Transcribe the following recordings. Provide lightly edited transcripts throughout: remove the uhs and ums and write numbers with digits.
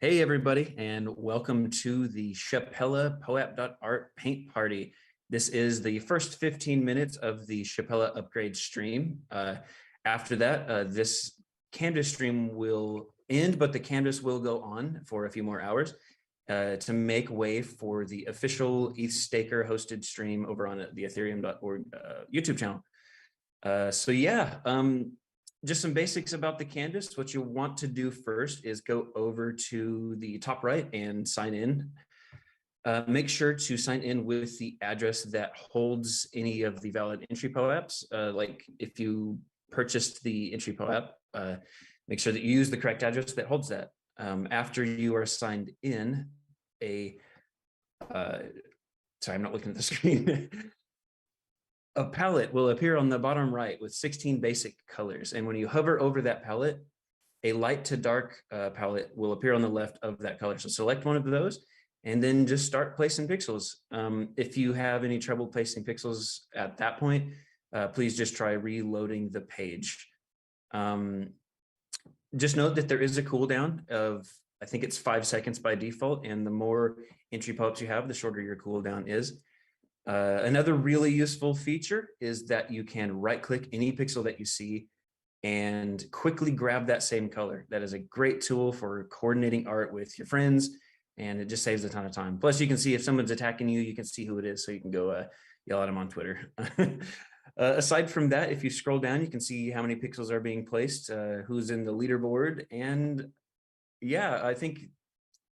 Hey everybody, and welcome to the Shapella Poap.art paint party. This is the first 15 minutes of the Shapella upgrade stream. After that, this canvas stream will end, but the canvas will go on for a few more hours to make way for the official ETH Staker hosted stream over on the Ethereum.org YouTube channel. Just some basics about the canvas. What you'll want to do first is go over to the top right and sign in. Make sure to sign in with the address that holds any of the valid entry POAPs. Like if you purchased the entry POAP, make sure that you use the correct address that holds that. After you are signed in, sorry, I'm not looking at the screen. A palette will appear on the bottom right with 16 basic colors. And when you hover over that palette, a light to dark palette will appear on the left of that color. So select one of those and then just start placing pixels. If you have any trouble placing pixels at that point, please just try reloading the page. Just note that there is a cooldown of, I think it's 5 seconds by default. And the more entry POAPs you have, the shorter your cooldown is. Another really useful feature is that you can right click any pixel that you see and quickly grab that same color. That is a great tool for coordinating art with your friends, and it just saves a ton of time. Plus you can see if someone's attacking you, you can see who it is, so you can go yell at them on Twitter. Aside from that, if you scroll down, you can see how many pixels are being placed, who's in the leaderboard. And yeah, I think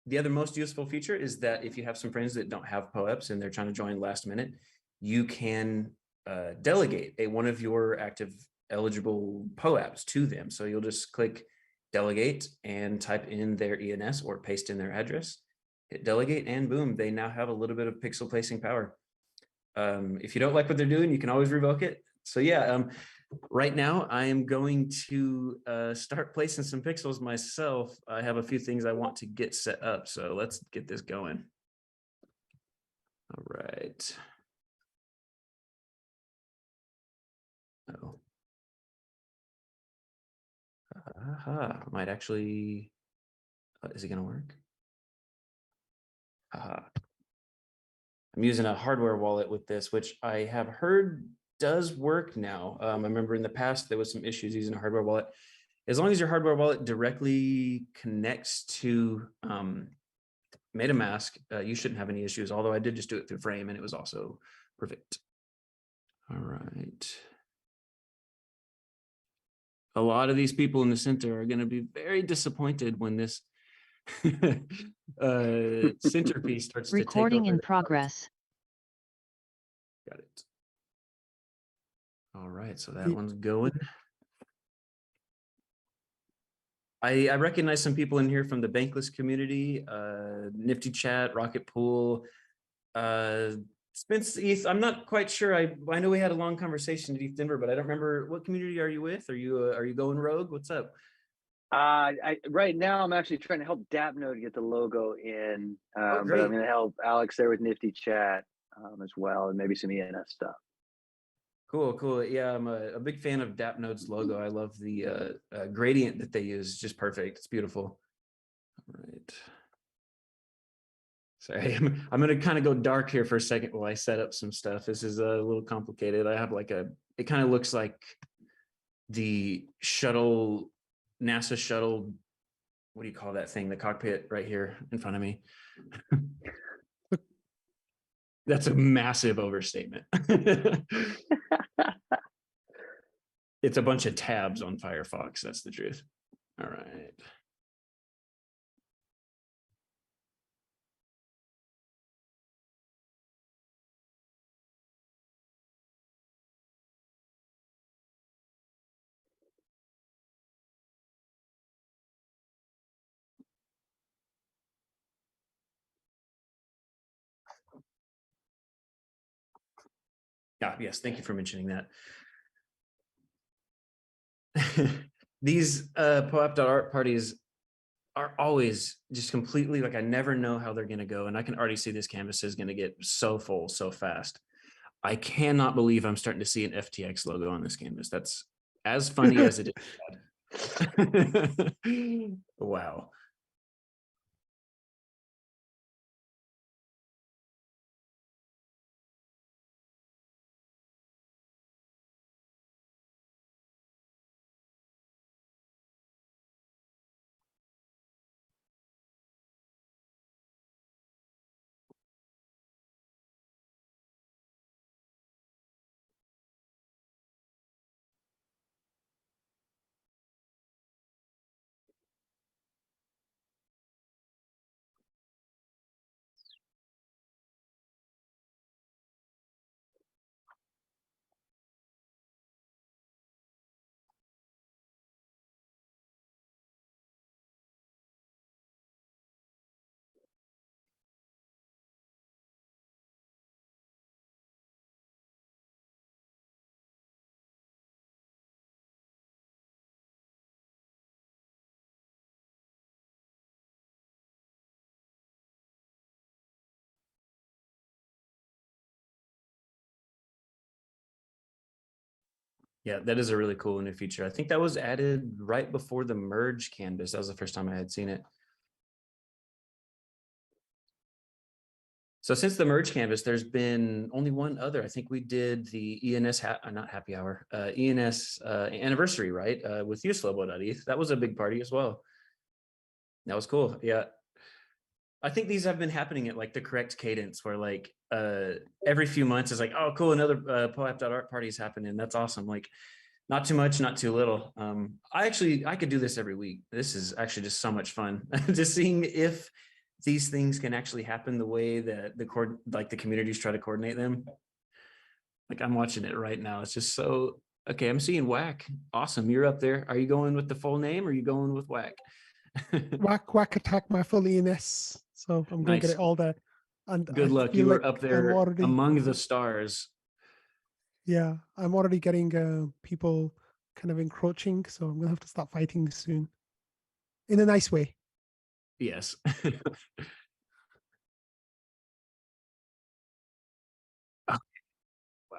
the other most useful feature is that if you have some friends that don't have POAPs and they're trying to join last minute, you can delegate one of your active eligible POAPs to them. So you'll just click delegate and type in their ENS or paste in their address, hit delegate, and boom, they now have a little bit of pixel placing power. If you don't like what they're doing, you can always revoke it. So yeah, right now I am going to start placing some pixels myself. I have a few things I want to get set up, so let's get this going. All right. Oh. Might actually, is it gonna work? I'm using a hardware wallet with this, which I have heard does work now. I remember in the past there was some issues using a hardware wallet. As long as your hardware wallet directly connects to MetaMask, you shouldn't have any issues, although I did just do it through Frame and it was also perfect. All right. A lot of these people in the center are going to be very disappointed when this centerpiece starts to take over. Recording in progress. Got it. All right, so that one's going. I recognize some people in here from the Bankless community, Nifty Chat, Rocket Pool, Spence ETH. I'm not quite sure. I know we had a long conversation at ETH Denver, but I don't remember. What community are you with? Are you going rogue? What's up? Right now I'm actually trying to help Dapnode get the logo in, but I'm going to help Alex there with Nifty Chat as well, and maybe some ENS stuff. Cool. Yeah, I'm a big fan of Dapnode's logo. I love the gradient that they use. Just perfect. It's beautiful. All right. Sorry, I'm going to kind of go dark here for a second while I set up some stuff. This is a little complicated. I have like it kind of looks like the shuttle, NASA shuttle. What do you call that thing? The cockpit right here in front of me. That's a massive overstatement. It's a bunch of tabs on Firefox. That's the truth. All right. Yes, thank you for mentioning that. These Poap.art parties are always just completely like, I never know how they're going to go. And I can already see this canvas is going to get so full so fast. I cannot believe I'm starting to see an FTX logo on this canvas. That's as funny as it is. Wow. Yeah, that is a really cool new feature. I think that was added right before the merge canvas. That was the first time I had seen it. So since the merge canvas, there's been only one other. I think we did the ENS, not happy hour, ENS anniversary, right? With you, Slobo.eth. That was a big party as well. That was cool. Yeah. I think these have been happening at like the correct cadence where like every few months is like, oh, cool, another Poap.art party is happening. That's awesome. Like not too much, not too little. I could do this every week. This is actually just so much fun. Just seeing if these things can actually happen the way that the communities try to coordinate them. Like I'm watching it right now. It's just so, okay, I'm seeing Whack. Awesome. You're up there. Are you going with the full name or are you going with Whack? Whack attack my full ENS. So I'm going to get Nice. it all there. And Good I luck. feel You like were up I'm there already, among the stars. yeah, I'm already getting people kind of encroaching. So I'm going to have to start fighting soon in a nice way. Yes. Oh, wow.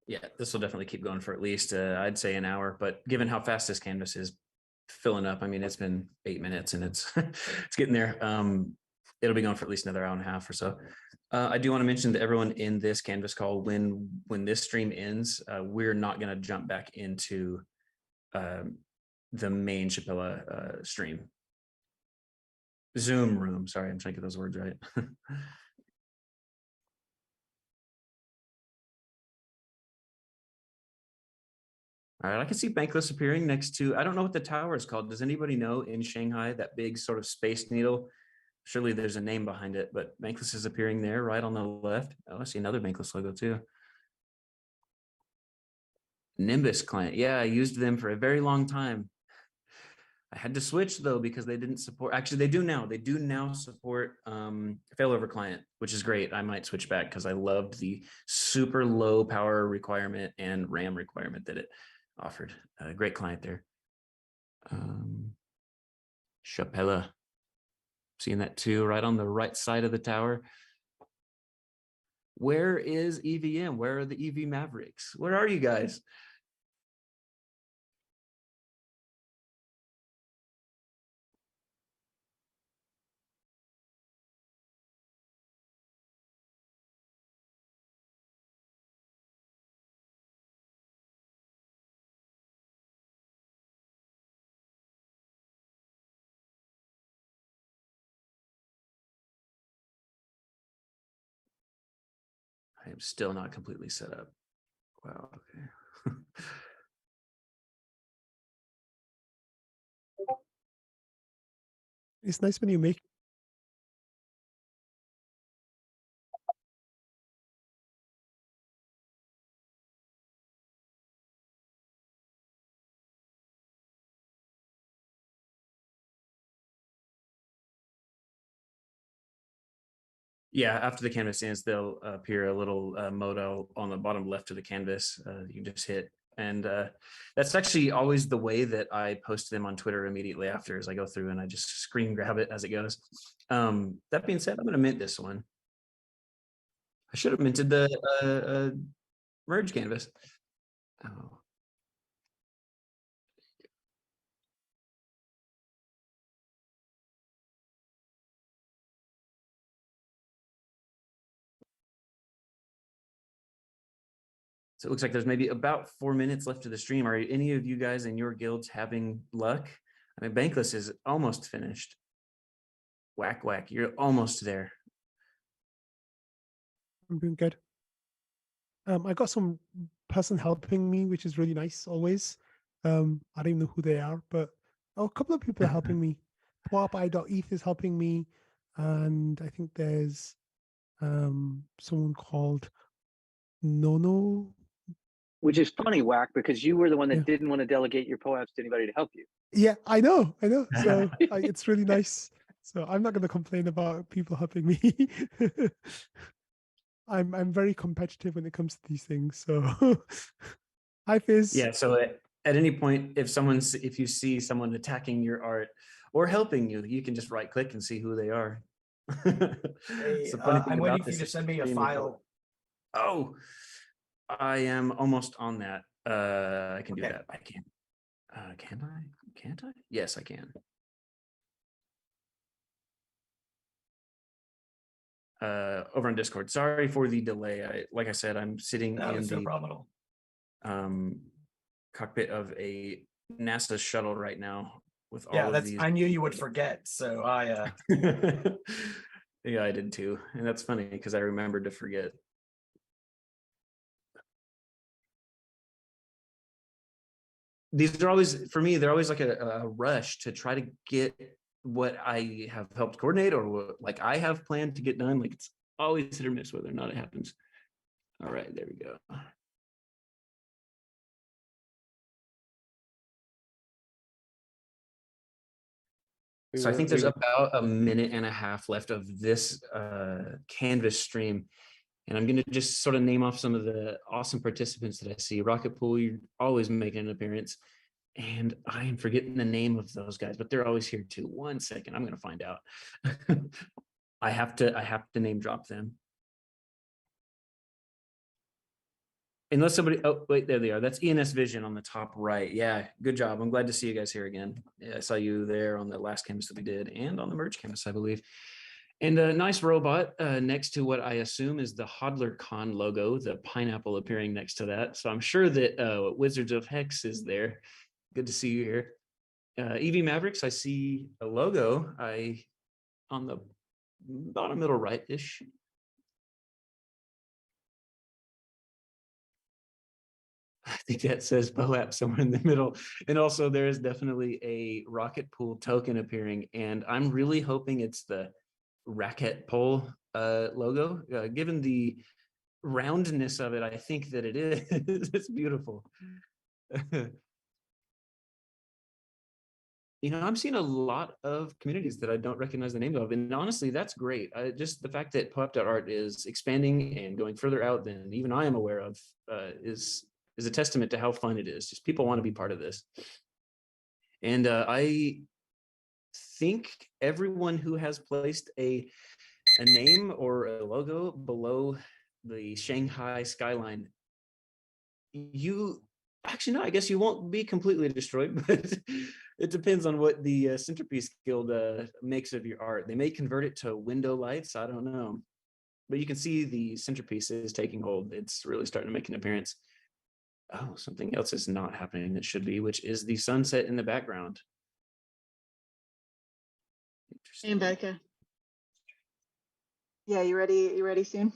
Yeah, this will definitely keep going for at least, I'd say an hour. But given how fast this canvas is filling up, I mean, it's been 8 minutes and it's it's getting there. It'll be going for at least another hour and a half or so. I do want to mention that everyone in this canvas call, when this stream ends, we're not going to jump back into the main Shapella stream. Zoom room. Sorry, I'm trying to get those words right. All right, I can see Bankless appearing next to, I don't know what the tower is called. Does anybody know in Shanghai, that big sort of space needle? Surely there's a name behind it, but Bankless is appearing there right on the left. Oh, I see another Bankless logo too. Nimbus client. Yeah, I used them for a very long time. I had to switch though because they didn't support, actually they do now. They do now support failover client, which is great. I might switch back because I loved the super low power requirement and RAM requirement that it offered. A great client there. Shapella. Seeing that too, right on the right side of the tower. Where is EVM? Where are the EV Mavericks? Where are you guys? I am still not completely set up. Wow. Okay. It's nice when you make. Yeah, after the canvas ends, there'll appear a little modal on the bottom left of the canvas you can just hit. And that's actually always the way that I post them on Twitter immediately after, as I go through and I just screen grab it as it goes. That being said, I'm going to mint this one. I should have minted the merge canvas. Oh. So it looks like there's maybe about 4 minutes left of the stream. Are any of you guys in your guilds having luck? I mean, Bankless is almost finished. Whack, whack, you're almost there. I'm doing good. I got some person helping me, which is really nice always. I don't even know who they are, but a couple of people are helping me. Poap.eth is helping me, and I think there's someone called Nono. Which is funny, Whack, because you were the one that Yeah. didn't want to delegate your POAPs to anybody to help you. Yeah, I know. So it's really nice. So I'm not going to complain about people helping me. I'm very competitive when it comes to these things. So hi Fizz. Yeah. So at any point, if you see someone attacking your art or helping you, you can just right click and see who they are. Hey, The funny thing I'm waiting about for you this to send me a extremely file. Oh, I am almost on that. I can do Okay. that. I can. Can I? Can't I? Yes, I can. Over on Discord. Sorry for the delay. Like I said, I'm sitting No, in it's no the problem at all. cockpit of a NASA shuttle right now with all Yeah, of these. I knew you would forget, so I Yeah, I did too. And that's funny because I remembered to forget. These are always, for me, they're always like a rush to try to get what I have helped coordinate or what like I have planned to get done. Like it's always hit or miss whether or not it happens. All right, there we go. So I think there's about a minute and a half left of this Canvas stream. And I'm going to just sort of name off some of the awesome participants that I see. Rocket Pool, you're always making an appearance. And I am forgetting the name of those guys, but they're always here too. 1 second, I'm going to find out. I have to name drop them. Unless somebody, oh, wait, there they are. That's ENS Vision on the top right. Yeah, good job. I'm glad to see you guys here again. Yeah, I saw you there on the last canvas that we did and on the merge canvas, I believe. And a nice robot next to what I assume is the HodlerCon logo, the pineapple appearing next to that. So I'm sure that Wizards of Hex is there. Good to see you here. EV Mavericks, I see a logo on the bottom middle right-ish. I think that says Poap somewhere in the middle. And also there is definitely a Rocket Pool token appearing. And I'm really hoping it's the Racket Pole logo. Given the roundness of it, I think that it is. It's beautiful. You know, I'm seeing a lot of communities that I don't recognize the name of. And honestly, that's great. Just the fact that Poap.art is expanding and going further out than even I am aware of is a testament to how fun it is. Just people want to be part of this. And I think everyone who has placed a name or a logo below the Shanghai skyline, you actually, no, I guess you won't be completely destroyed, but it depends on what the Centerpiece Guild makes of your art. They may convert it to window lights. I don't know, but you can see the centerpiece is taking hold. It's really starting to make an appearance. Oh, something else is not happening that should be, which is the sunset in the background. Hey, Becca. Yeah, you ready? You ready soon?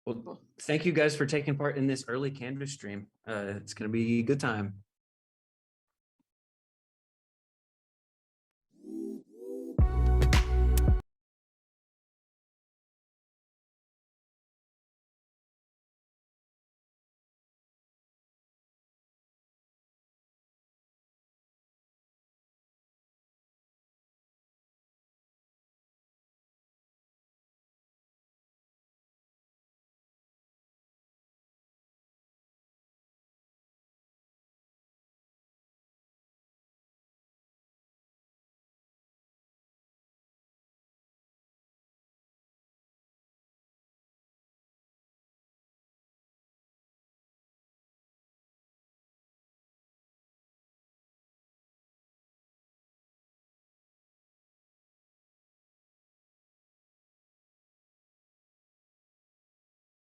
Well, thank you guys for taking part in this early Canvas stream. It's going to be a good time.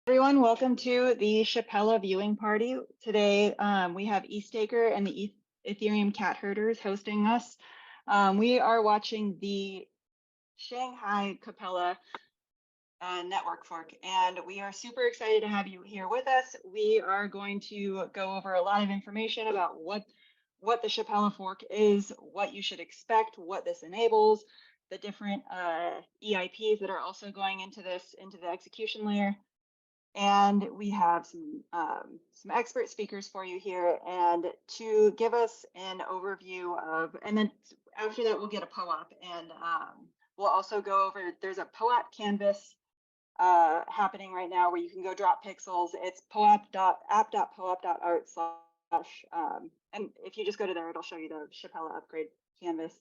Everyone, welcome to the Shapella viewing party. Today, we have Eastaker and the Ethereum cat herders hosting us. We are watching the Shanghai Capella network fork, and we are super excited to have you here with us. We are going to go over a lot of information about what the Shapella fork is, what you should expect, what this enables, the different EIPs that are also going into the execution layer. And we have some expert speakers for you here, and to give us an overview of, and then after that we'll get a Poap, and we'll also go over, there's a Poap canvas happening right now where you can go drop pixels. It's app.poap.art/, and if you just go to there, it'll show you the Shapella upgrade canvas.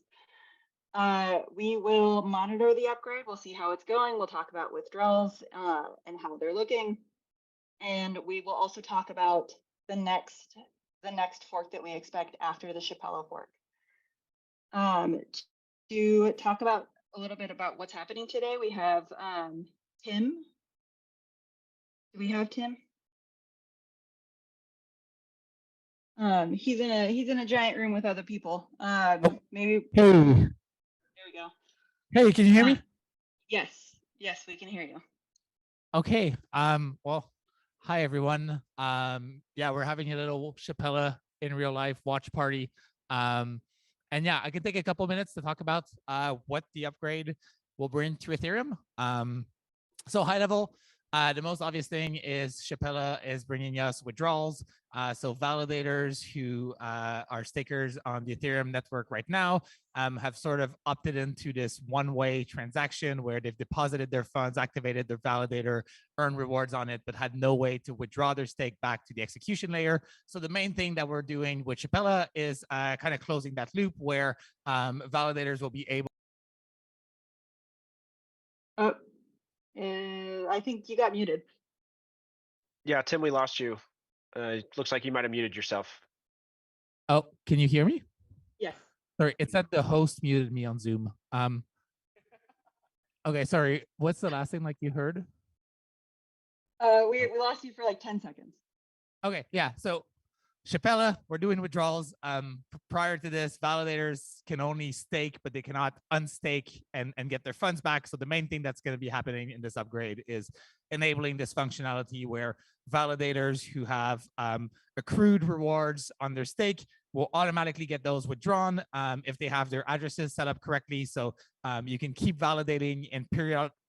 We will monitor the upgrade. We'll see how it's going. We'll talk about withdrawals and how they're looking. And we will also talk about the next fork that we expect after the Shapella fork. To talk about a little bit about what's happening today, we have Tim. Do we have Tim? He's in a giant room with other people. Maybe. Hey. There we go. Hey, can you hear me? Yes, we can hear you. Okay. Well, hi everyone. Yeah, we're having a little Shapella in real life watch party. And yeah, I can take a couple minutes to talk about what the upgrade will bring to Ethereum. So high level, the most obvious thing is Shapella is bringing us withdrawals. So validators who are stakers on the Ethereum network right now have sort of opted into this one-way transaction where they've deposited their funds, activated their validator, earned rewards on it, but had no way to withdraw their stake back to the execution layer. So the main thing that we're doing with Shapella is kind of closing that loop where validators will be able. I think you got muted. Yeah, Tim, we lost you. Looks like you might have muted yourself. Oh, can you hear me? Yes. Sorry, it's that the host muted me on Zoom. Okay, sorry. What's the last thing like you heard? We lost you for like 10 seconds. Okay, yeah. So Shapella, we're doing withdrawals. Prior to this, validators can only stake, but they cannot unstake and get their funds back. So the main thing that's going to be happening in this upgrade is enabling this functionality where validators who have accrued rewards on their stake will automatically get those withdrawn if they have their addresses set up correctly. So you can keep validating and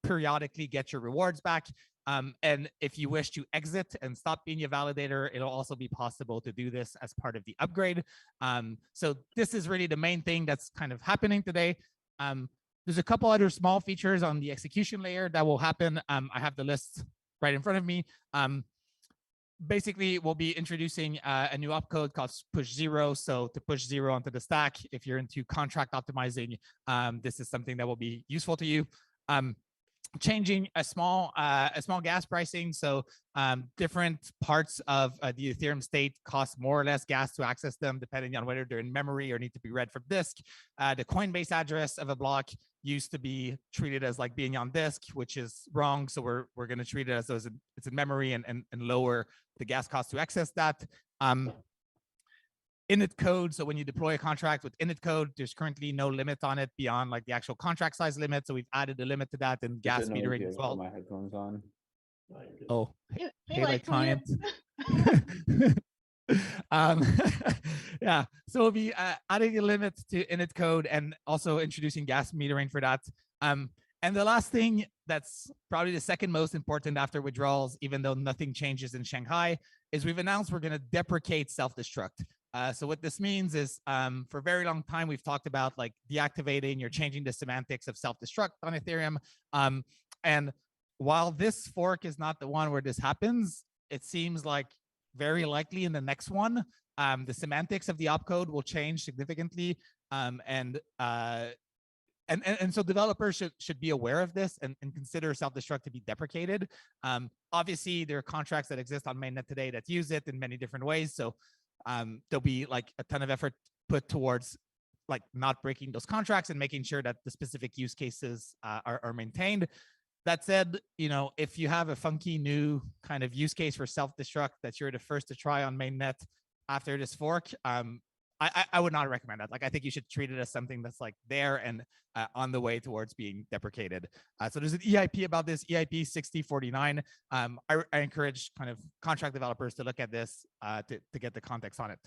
periodically get your rewards back. And if you wish to exit and stop being a validator, it'll also be possible to do this as part of the upgrade. So this is really the main thing that's kind of happening today. There's a couple other small features on the execution layer that will happen. I have the list right in front of me. Basically, we'll be introducing a new opcode called push 0. So to push 0 onto the stack, if you're into contract optimizing, this is something that will be useful to you. Changing a small gas pricing, so different parts of the Ethereum state cost more or less gas to access them, depending on whether they're in memory or need to be read from disk. The Coinbase address of a block used to be treated as like being on disk, which is wrong. So we're going to treat it as though it's in memory and lower the gas cost to access that. Init code. So when you deploy a contract with init code, there's currently no limit on it beyond like the actual contract size limit. So we've added a limit to that and gas metering as well. My headphones on. Oh, hey like client. Yeah, so we'll be adding a limit to init code and also introducing gas metering for that. And the last thing that's probably the second most important after withdrawals, even though nothing changes in Shanghai, is we've announced we're going to deprecate self-destruct. So what this means is for a very long time, we've talked about like deactivating or changing the semantics of self-destruct on Ethereum. And while this fork is not the one where this happens, it seems like very likely in the next one, the semantics of the opcode will change significantly. And so developers should be aware of this and consider self-destruct to be deprecated. Obviously, there are contracts that exist on mainnet today that use it in many different ways. So there'll be like a ton of effort put towards like not breaking those contracts and making sure that the specific use cases are maintained. That said, if you have a funky new kind of use case for self-destruct that you're the first to try on mainnet after this fork, I would not recommend that. Like, I think you should treat it as something that's like there and on the way towards being deprecated. So there's an EIP about this, EIP 6049. I encourage kind of contract developers to look at this to get the context on it.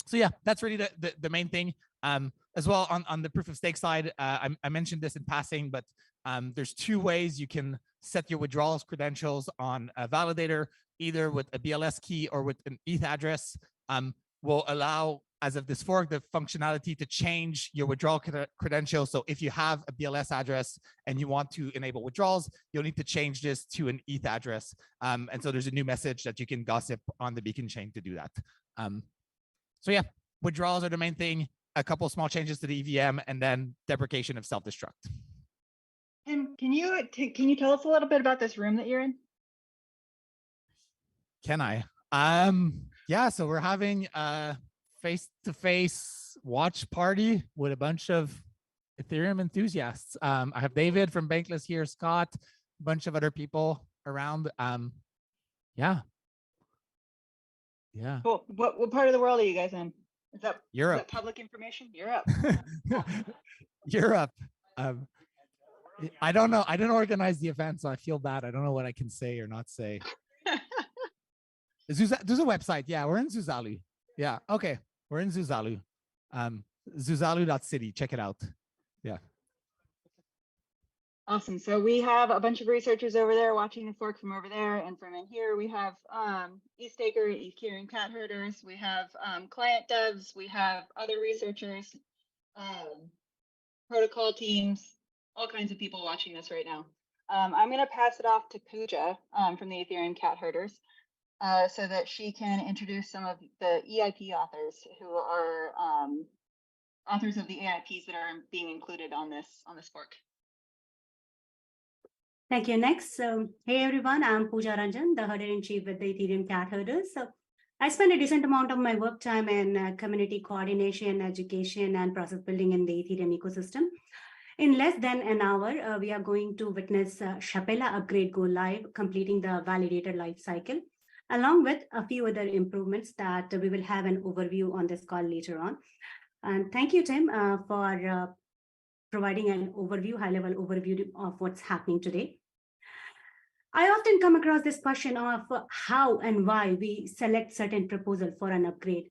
So yeah, that's really the main thing. As well on the proof of stake side, I mentioned this in passing, but there's two ways you can set your withdrawals credentials on a validator, either with a BLS key or with an ETH address. Will allow, as of this fork, the functionality to change your withdrawal credentials. So if you have a BLS address and you want to enable withdrawals, you'll need to change this to an ETH address. And so there's a new message that you can gossip on the beacon chain to do that. So yeah, withdrawals are the main thing, a couple small changes to the EVM, and then deprecation of self-destruct. Tim, can you tell us a little bit about this room that you're in? Can I? Yeah, so we're having a face-to-face watch party with a bunch of Ethereum enthusiasts. I have David from Bankless here, Scott, a bunch of other people around. Yeah. Cool. What part of the world are you guys in? Is that Europe? Public information? Europe. Europe. I don't know. I didn't organize the event, so I feel bad. I don't know what I can say or not say. There's a website. Yeah, we're in Zuzalu. Yeah, okay. We're in Zuzalu. Zuzalu.city. Check it out. Yeah. Awesome. So we have a bunch of researchers over there watching the fork from over there, and from in here we have ETHtaker, Ethereum cat herders. We have client devs. We have other researchers, protocol teams, all kinds of people watching this right now. I'm going to pass it off to Pooja from the Ethereum cat herders so that she can introduce some of the EIP authors who are authors of the EIPs that are being included on this fork. Thank you. Next, hey everyone, I'm Pooja Ranjan, the herder-in-chief with the Ethereum cat herders. So I spend a decent amount of my work time in community coordination, education, and process building in the Ethereum ecosystem. In less than an hour, we are going to witness Shapella upgrade go live, completing the validator life cycle, along with a few other improvements that we will have an overview on this call later on. And thank you, Tim, for providing an overview, high-level overview of what's happening today. I often come across this question of how and why we select certain proposal for an upgrade.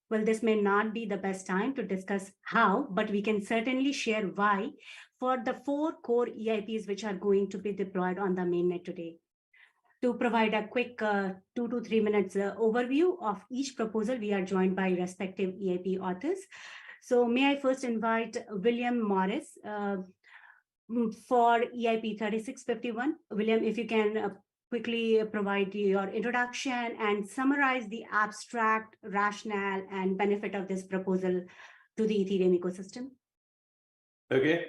Well, this may not be the best time to discuss how, but we can certainly share why for the 4 core EIPs which are going to be deployed on the mainnet today. To provide a quick 2 to 3 minutes overview of each proposal, we are joined by respective EIP authors. So may I first invite William Morris for EIP 3651. William, if you can quickly provide your introduction and summarize the abstract rationale and benefit of this proposal to the Ethereum ecosystem. Okay,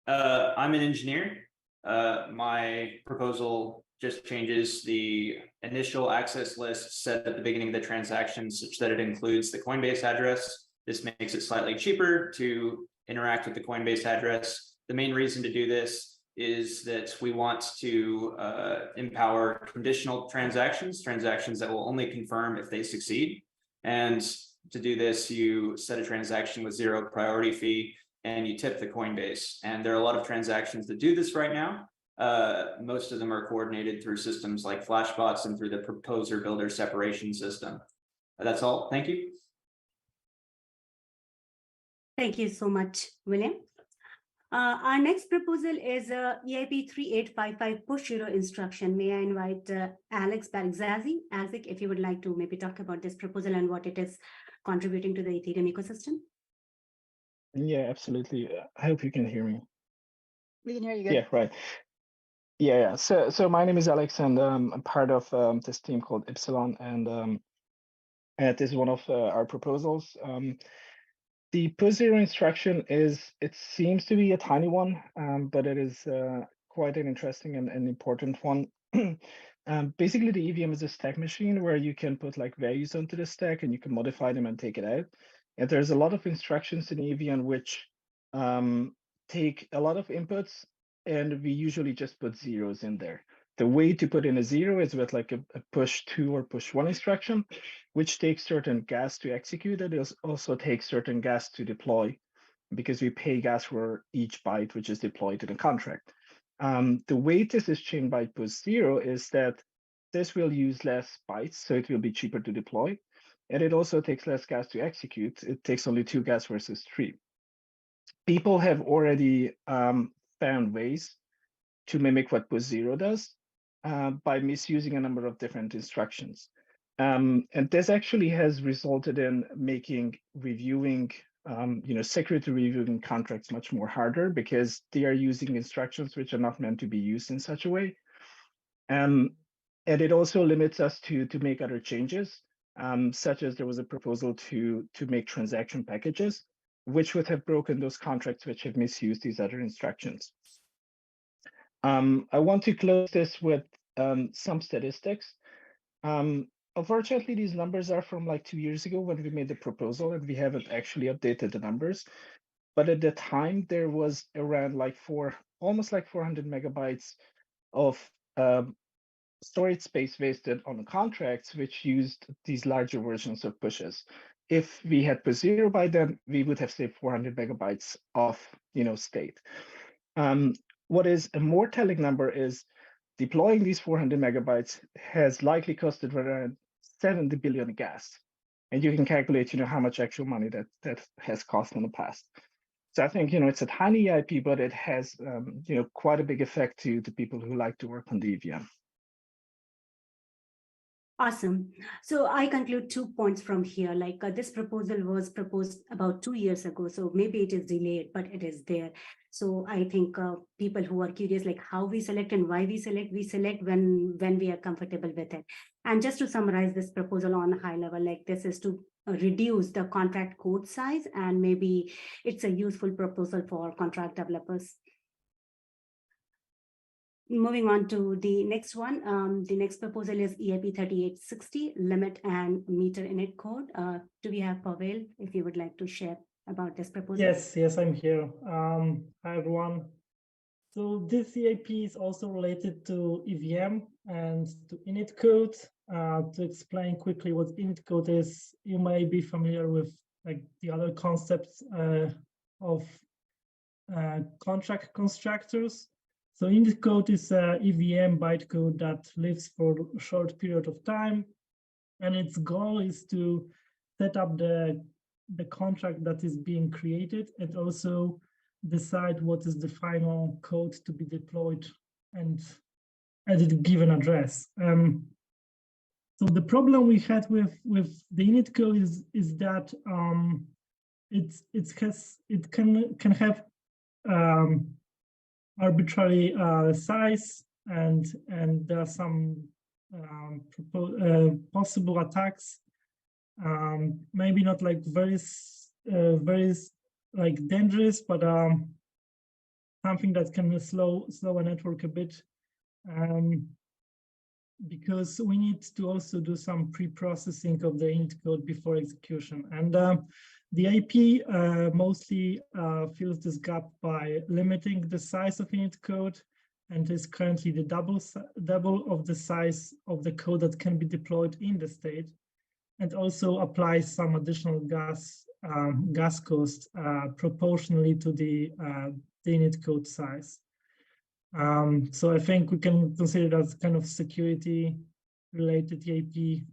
I'm an engineer. My proposal just changes the initial access list set at the beginning of the transaction such that it includes the Coinbase address. This makes it slightly cheaper to interact with the Coinbase address. The main reason to do this is that we want to empower conditional transactions that will only confirm if they succeed. And to do this, you set a transaction with 0 priority fee and you tip the Coinbase. And there are a lot of transactions that do this right now. Most of them are coordinated through systems like Flashbots and through the proposer builder separation system. That's all. Thank you. Thank you so much, William. Our next proposal is EIP 3855 push 0 instruction. May I invite Alex Bargzazi? Alex, if you would like to maybe talk about this proposal and what it is contributing to the Ethereum ecosystem. Yeah, absolutely. I hope you can hear me. We can hear you good. Yeah, right. Yeah. So my name is Alex, and I'm part of this team called Epsilon, and this is one of our proposals. The push 0 instruction it seems to be a tiny one, but it is quite an interesting and important one. Basically, the EVM is a stack machine where you can put like values onto the stack and you can modify them and take it out. And there's a lot of instructions in EVM which take a lot of inputs and we usually just put zeros in there. The way to put in a zero is with like a push 2 or push 1 instruction, which takes certain gas to execute. It also takes certain gas to deploy, because we pay gas for each byte which is deployed in a contract. The way this is chain byte push 0 is that this will use less bytes, so it will be cheaper to deploy. And it also takes less gas to execute. It takes only 2 gas versus 3. People have already found ways to mimic what push 0 does by misusing a number of different instructions. And this actually has resulted in making reviewing, security reviewing contracts much more harder, because they are using instructions which are not meant to be used in such a way. And it also limits us to make other changes, such as there was a proposal to make transaction packages, which would have broken those contracts which have misused these other instructions. I want to close this with some statistics. Unfortunately, these numbers are from like 2 years ago when we made the proposal, and we haven't actually updated the numbers. But at the time, there was around like almost like 400 megabytes of storage space wasted on contracts which used these larger versions of pushes. If we had push 0 by then, we would have saved 400 megabytes of state. What is a more telling number is deploying these 400 megabytes has likely costed around 70 billion gas. And you can calculate, how much actual money that has cost in the past. So I think, it's a tiny EIP, but it has, quite a big effect to the people who like to work on the EVM. Awesome. So I conclude 2 points from here. Like this proposal was proposed about 2 years ago, so maybe it is delayed, but it is there. So I think people who are curious, like how we select and why we select when we are comfortable with it. And just to summarize this proposal on a high level, like this is to reduce the contract code size, and maybe it's a useful proposal for contract developers. Moving on to the next one, the next proposal is EIP 3860, limit and meter init code. Do we have Pavel, if you would like to share about this proposal? Yes, I'm here. Hi, everyone. So this EIP is also related to EVM and to init code. To explain quickly what init code is, you may be familiar with like the other concepts of contract constructors. So init code is a EVM bytecode that lives for a short period of time, and its goal is to set up the contract that is being created, and also decide what is the final code to be deployed and at a given address. So the problem we had with the init code is that it can have arbitrary size, and there are some possible attacks. Maybe not like very like dangerous, but something that can slow a network a bit, because we need to also do some pre-processing of the init code before execution. And the IP mostly fills this gap by limiting the size of init code, and is currently the double of the size of the code that can be deployed in the state, and also applies some additional gas cost proportionally to the init code size. So I think we can consider that as kind of security-related EIP,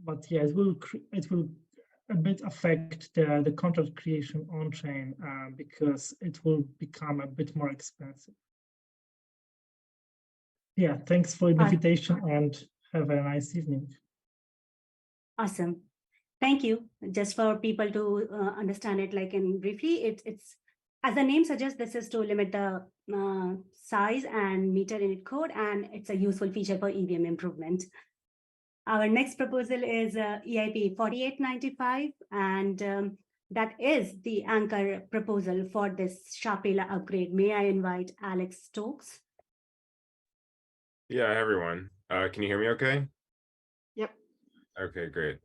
but yeah, it will a bit affect the contract creation on chain because it will become a bit more expensive. Yeah, thanks for the invitation and have a nice evening. Awesome. Thank you. Just for people to understand it, like in briefly, it's as the name suggests, this is to limit the size and meter init code, and it's a useful feature for EVM improvement. Our next proposal is EIP 4895, and that is the anchor proposal for this Shapella upgrade. May I invite Alex Stokes? Yeah, hi, everyone. Can you hear me okay? Yep. Okay, great.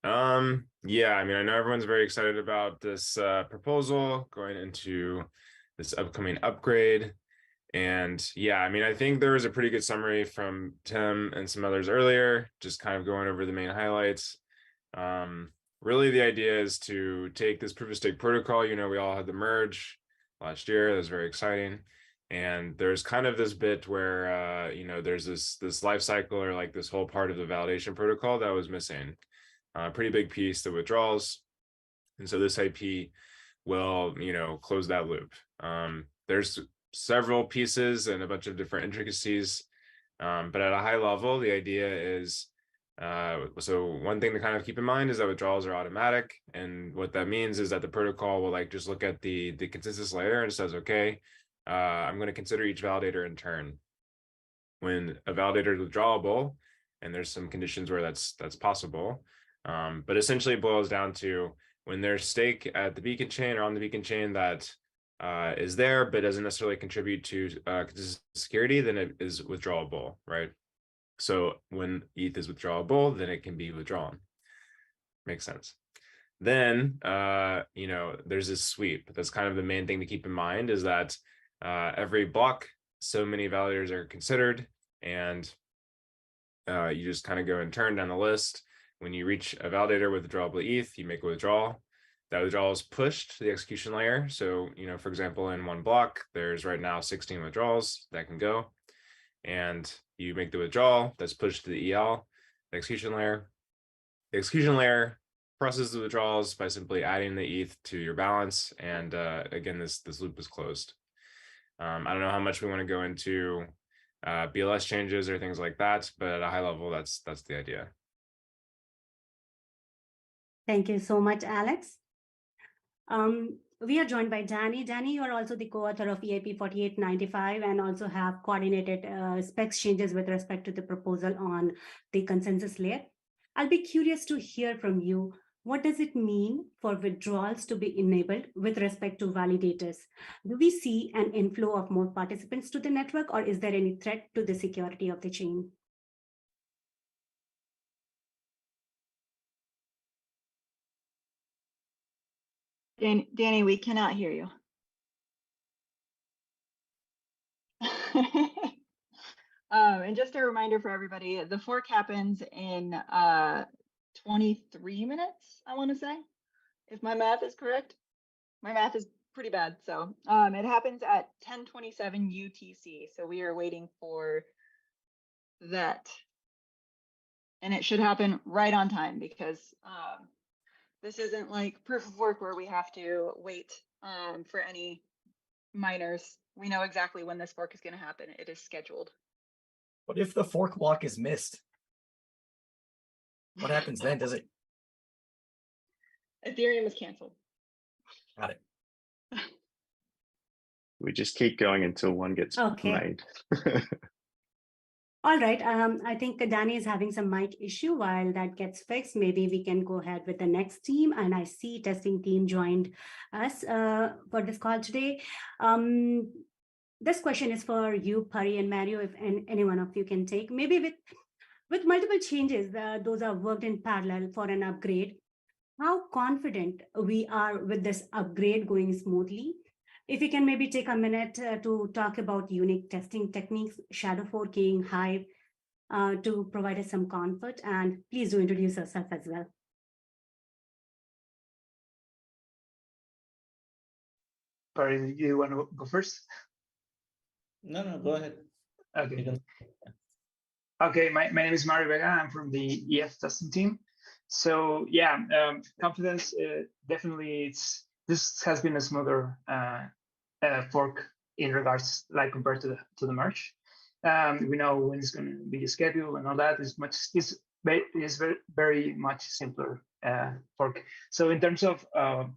Yeah, I mean, I know everyone's very excited about this proposal going into this upcoming upgrade. And yeah, I mean, I think there was a pretty good summary from Tim and some others earlier, just kind of going over the main highlights. Really, the idea is to take this proof of stake protocol. You know, we all had the merge last year. That was very exciting. And there's kind of this bit where, you know, there's this life cycle, or like this whole part of the validation protocol that was missing. A pretty big piece, the withdrawals. And so this IP will, you know, close that loop. There's several pieces and a bunch of different intricacies. But at a high level, the idea is, so one thing to kind of keep in mind is that withdrawals are automatic. And what that means is that the protocol will like just look at the consensus layer and says, okay, I'm going to consider each validator in turn. When a validator is withdrawable, and there's some conditions where that's possible, but essentially it boils down to when there's stake at the beacon chain or on the beacon chain that is there but doesn't necessarily contribute to security, then it is withdrawable, right? So when ETH is withdrawable, then it can be withdrawn. Makes sense. Then, you know, there's this sweep. That's kind of the main thing to keep in mind, is that every block, so many validators are considered, and you just kind of go and turn down the list. When you reach a validator with withdrawable ETH, you make a withdrawal. That withdrawal is pushed to the execution layer. So, you know, for example, in one block, there's right now 16 withdrawals that can go. And you make the withdrawal, that's pushed to the EL, the execution layer. The execution layer processes the withdrawals by simply adding the ETH to your balance. And again, this loop is closed. I don't know how much we want to go into BLS changes or things like that, but at a high level, that's the idea. Thank you so much, Alex. We are joined by Danny. Danny, you are also the co-author of EIP 4895 and also have coordinated specs changes with respect to the proposal on the consensus layer. I'll be curious to hear from you. What does it mean for withdrawals to be enabled with respect to validators? Do we see an inflow of more participants to the network, or is there any threat to the security of the chain? Danny, we cannot hear you. And just a reminder for everybody, the fork happens in 23 minutes, I want to say, if my math is correct. My math is pretty bad. So it happens at 10:27 UTC. So we are waiting for that. And it should happen right on time, because this isn't like proof of work where we have to wait for any miners. We know exactly when this fork is going to happen. It is scheduled. What if the fork block is missed? What happens then? Does it? Ethereum is canceled. Got it. We just keep going until one gets made. All right. I think Danny is having some mic issue. While that gets fixed, maybe we can go ahead with the next team. And I see testing team joined us for this call today. This question is for you, Pari and Mario, if any one of you can take. Maybe with multiple changes, those are worked in parallel for an upgrade. How confident we are with this upgrade going smoothly? If we can maybe take a minute to talk about unique testing techniques, shadow forking, Hive, to provide us some comfort. And please do introduce yourself as well. Pari, you want to go first? No, go ahead. Okay. Okay, my name is Mario Vega. I'm from the EF testing team. So yeah, confidence, definitely this has been a smoother fork in regards, like compared to the merge. We know when it's going to be scheduled and all that. Is very much simpler fork. So in terms of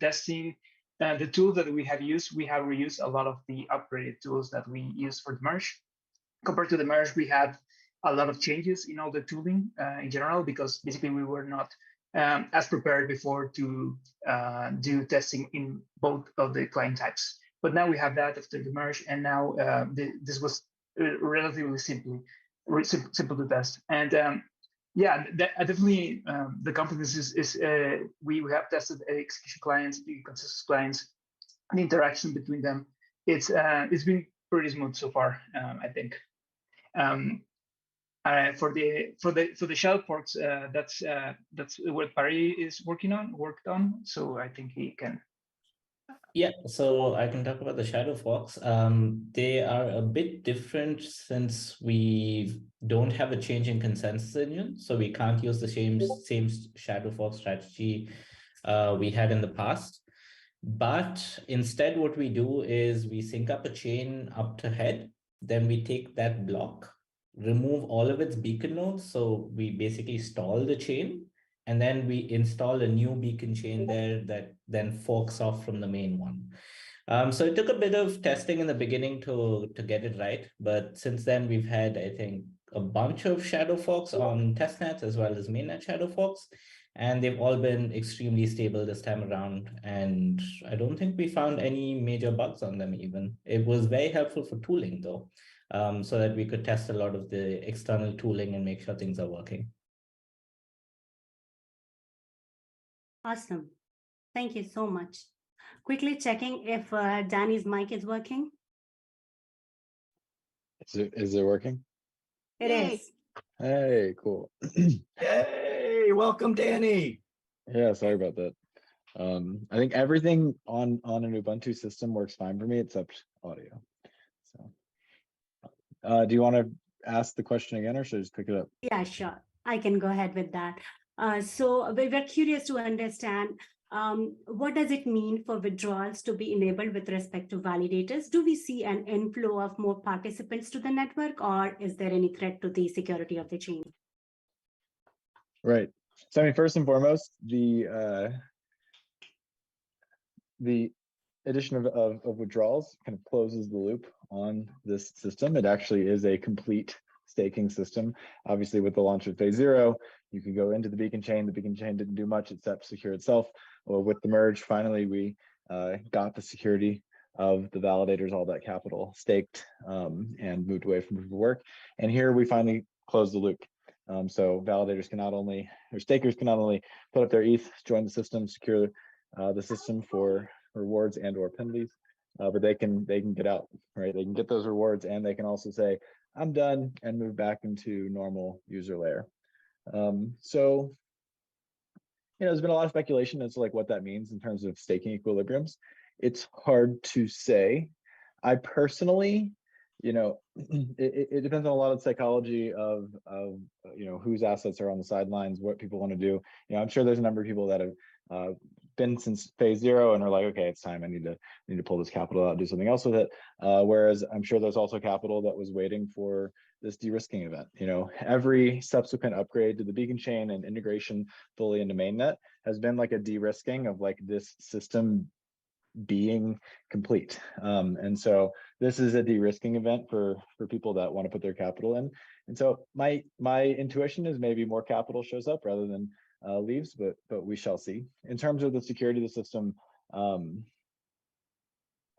testing, the tool that we have reused a lot of the upgraded tools that we use for the merge. Compared to the merge, we had a lot of changes in all the tooling in general, because basically we were not as prepared before to do testing in both of the client types. But now we have that after the merge, and now this was relatively simple to test. And yeah, definitely the confidence is we have tested execution clients, the consensus clients, and the interaction between them it's been pretty smooth so far, I think. For the shadow forks, that's what Barry is worked on. So I think he can. Yeah, so I can talk about the shadow forks. They are a bit different since we don't have a change in consensus engine, so we can't use the same shadow fork strategy we had in the past. But instead, what we do is we sync up a chain up to head, then we take that block, remove all of its beacon nodes, so we basically stall the chain, and then we install a new beacon chain there that then forks off from the main one. So it took a bit of testing in the beginning to get it right, but since then we've had, I think, a bunch of shadow forks on testnets as well as mainnet shadow forks, and they've all been extremely stable this time around. And I don't think we found any major bugs on them even. It was very helpful for tooling though, so that we could test a lot of the external tooling and make sure things are working. Awesome. Thank you so much. Quickly checking if Danny's mic is working. Is it working? It Yay. is. Hey, cool. Hey, welcome, Danny. Yeah, sorry about that. I think everything on an Ubuntu system works fine for me except audio. So, do you want to ask the question again, or should I just pick it up? Yeah, sure. I can go ahead with that. So we're curious to understand what does it mean for withdrawals to be enabled with respect to validators? Do we see an inflow of more participants to the network, or is there any threat to the security of the chain? Right. So I mean, first and foremost, the addition of withdrawals kind of closes the loop on this system. It actually is a complete staking system. Obviously, with the launch of phase 0, you can go into the beacon chain. The beacon chain didn't do much except secure itself. Well, with the merge, finally, we got the security of the validators, all that capital staked, and moved away from proof of work. And here we finally close the loop. So validators can not only, or stakers can not only put up their ETH, join the system, secure the system for rewards and or penalties, but they can get out, right? They can get those rewards, and they can also say, I'm done, and move back into normal user layer. So, you know, there's been a lot of speculation as to like what that means in terms of staking equilibriums. It's hard to say. I personally, you know, it depends on a lot of psychology of you know, whose assets are on the sidelines, what people want to do. You know, I'm sure there's a number of people that have been since phase 0 and are like, okay, it's time. I need to pull this capital out and do something else with it. Whereas I'm sure there's also capital that was waiting for this de-risking event. You know, every subsequent upgrade to the beacon chain and integration fully into mainnet has been like a de-risking of like this system being complete. And so this is a de-risking event for people that want to put their capital in. And so my intuition is maybe more capital shows up rather than leaves, but we shall see. In terms of the security of the system,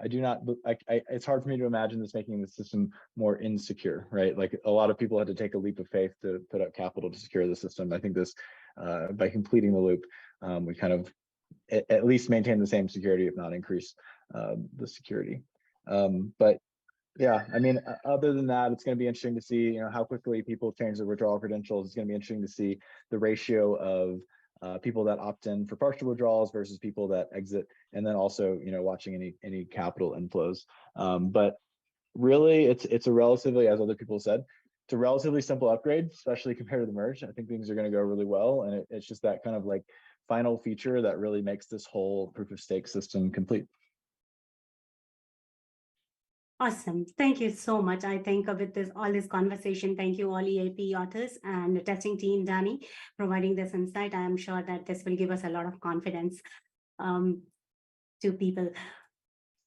I do not, it's hard for me to imagine this making the system more insecure, right? Like a lot of people had to take a leap of faith to put up capital to secure the system. I think this, by completing the loop, we kind of at least maintain the same security, if not increase the security. But yeah, I mean, other than that, it's going to be interesting to see, you know, how quickly people change their withdrawal credentials. It's going to be interesting to see the ratio of people that opt in for partial withdrawals versus people that exit, and then also, you know, watching any capital inflows. But really, it's a relatively, as other people said, it's a relatively simple upgrade, especially compared to the merge. I think things are going to go really well, and it's just that kind of like final feature that really makes this whole proof of stake system complete. Awesome. Thank you so much. I think with all this conversation, thank you all EAP authors and the testing team, Danny, providing this insight. I am sure that this will give us a lot of confidence to people.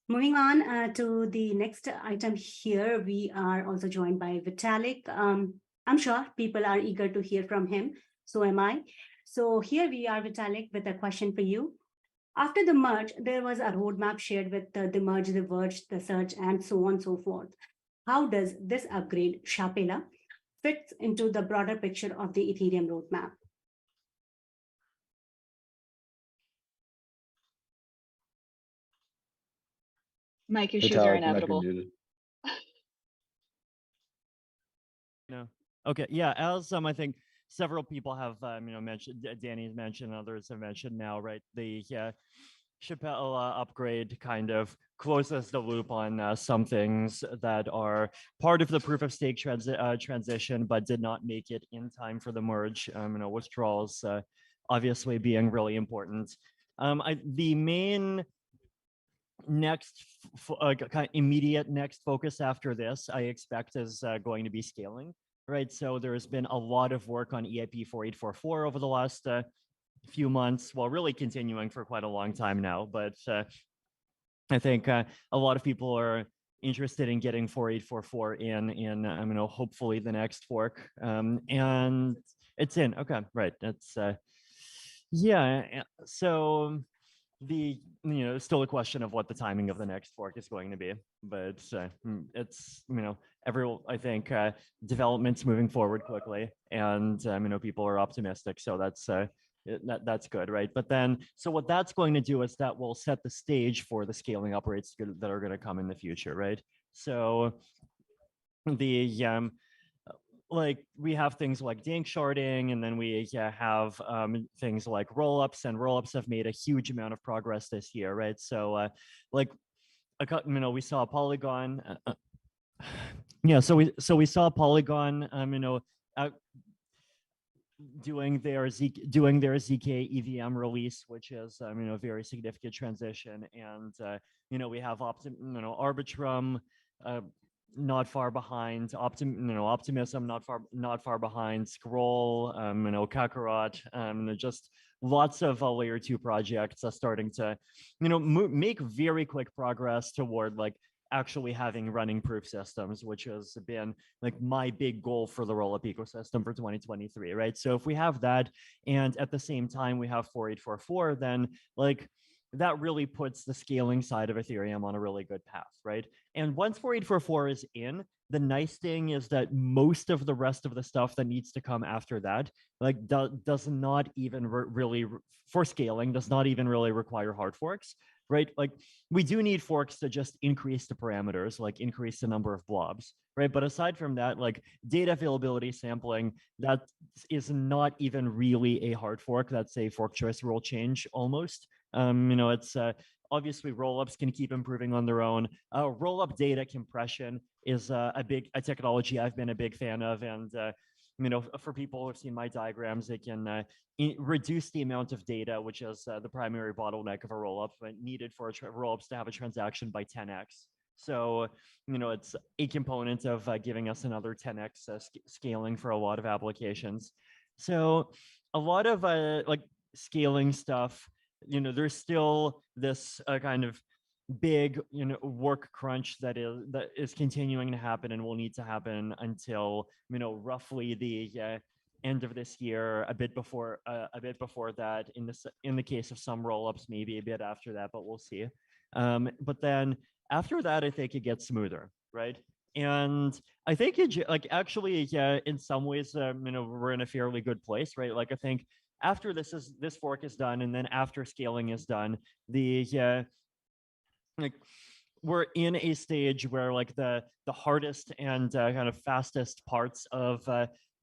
Moving on to the next item here, we are also joined by Vitalik. I'm sure people are eager to hear from him. So am I. So here we are, Vitalik, with a question for you. After the merge, there was a roadmap shared with the merge, the verge, the search, and so on and so forth. How does this upgrade, Shapella, fit into the broader picture of the Ethereum roadmap? Mic issues are Vitalik, you might be inevitable. muted. No. Okay. Yeah. As I think several people have mentioned, Danny's mentioned, others have mentioned now, right? The Shapella upgrade kind of closes the loop on some things that are part of the proof of stake transition, but did not make it in time for the merge. Withdrawals obviously being really important. The main next kind of immediate next focus after this, I expect, is going to be scaling, right? So there's been a lot of work on EIP 4844 over the last few months, well, really continuing for quite a long time now. But I think a lot of people are interested in getting 4844 in hopefully the next fork, and it's in. Okay, right. That's yeah. So still a question of what the timing of the next fork is going to be, but it's I think development's moving forward quickly, and people are optimistic, so that's good, right? But then, so what that's going to do is that will set the stage for the scaling upgrades that are going to come in the future, right? So the like we have things like dank sharding, and then we have things like rollups, and rollups have made a huge amount of progress this year, right? So like we saw Polygon so we saw Polygon doing their ZK EVM release, which is a very significant transition, and we have Arbitrum not far behind, Optimism not far behind, Scroll, Kakarot, just lots of layer 2 projects are starting to make very quick progress toward like actually having running proof systems, which has been like my big goal for the rollup ecosystem for 2023, right? So if we have that, and at the same time we have 4844, then like that really puts the scaling side of Ethereum on a really good path, right? And once 4844 is in, the nice thing is that most of the rest of the stuff that needs to come after that, like does not even really for scaling, does not even really require hard forks, right? Like we do need forks to just increase the parameters, like increase the number of blobs, right? But aside from that, like data availability sampling, that is not even really a hard fork. That's a fork choice rule change almost. It's obviously rollups can keep improving on their own. Rollup data compression is a technology I've been a big fan of, and for people who have seen my diagrams, it can reduce the amount of data, which is the primary bottleneck of a rollup, needed for rollups to have a transaction by 10x. So, it's a component of giving us another 10x scaling for a lot of applications. So a lot of like scaling stuff, there's still this kind of big work crunch that is continuing to happen and will need to happen until roughly the end of this year, a bit before that, in the case of some rollups, maybe a bit after that, but we'll see. But then after that, I think it gets smoother, right? And I think in some ways we're in a fairly good place, right? Like I think after this fork is done, and then after scaling is done, like we're in a stage where like the hardest and kind of fastest parts of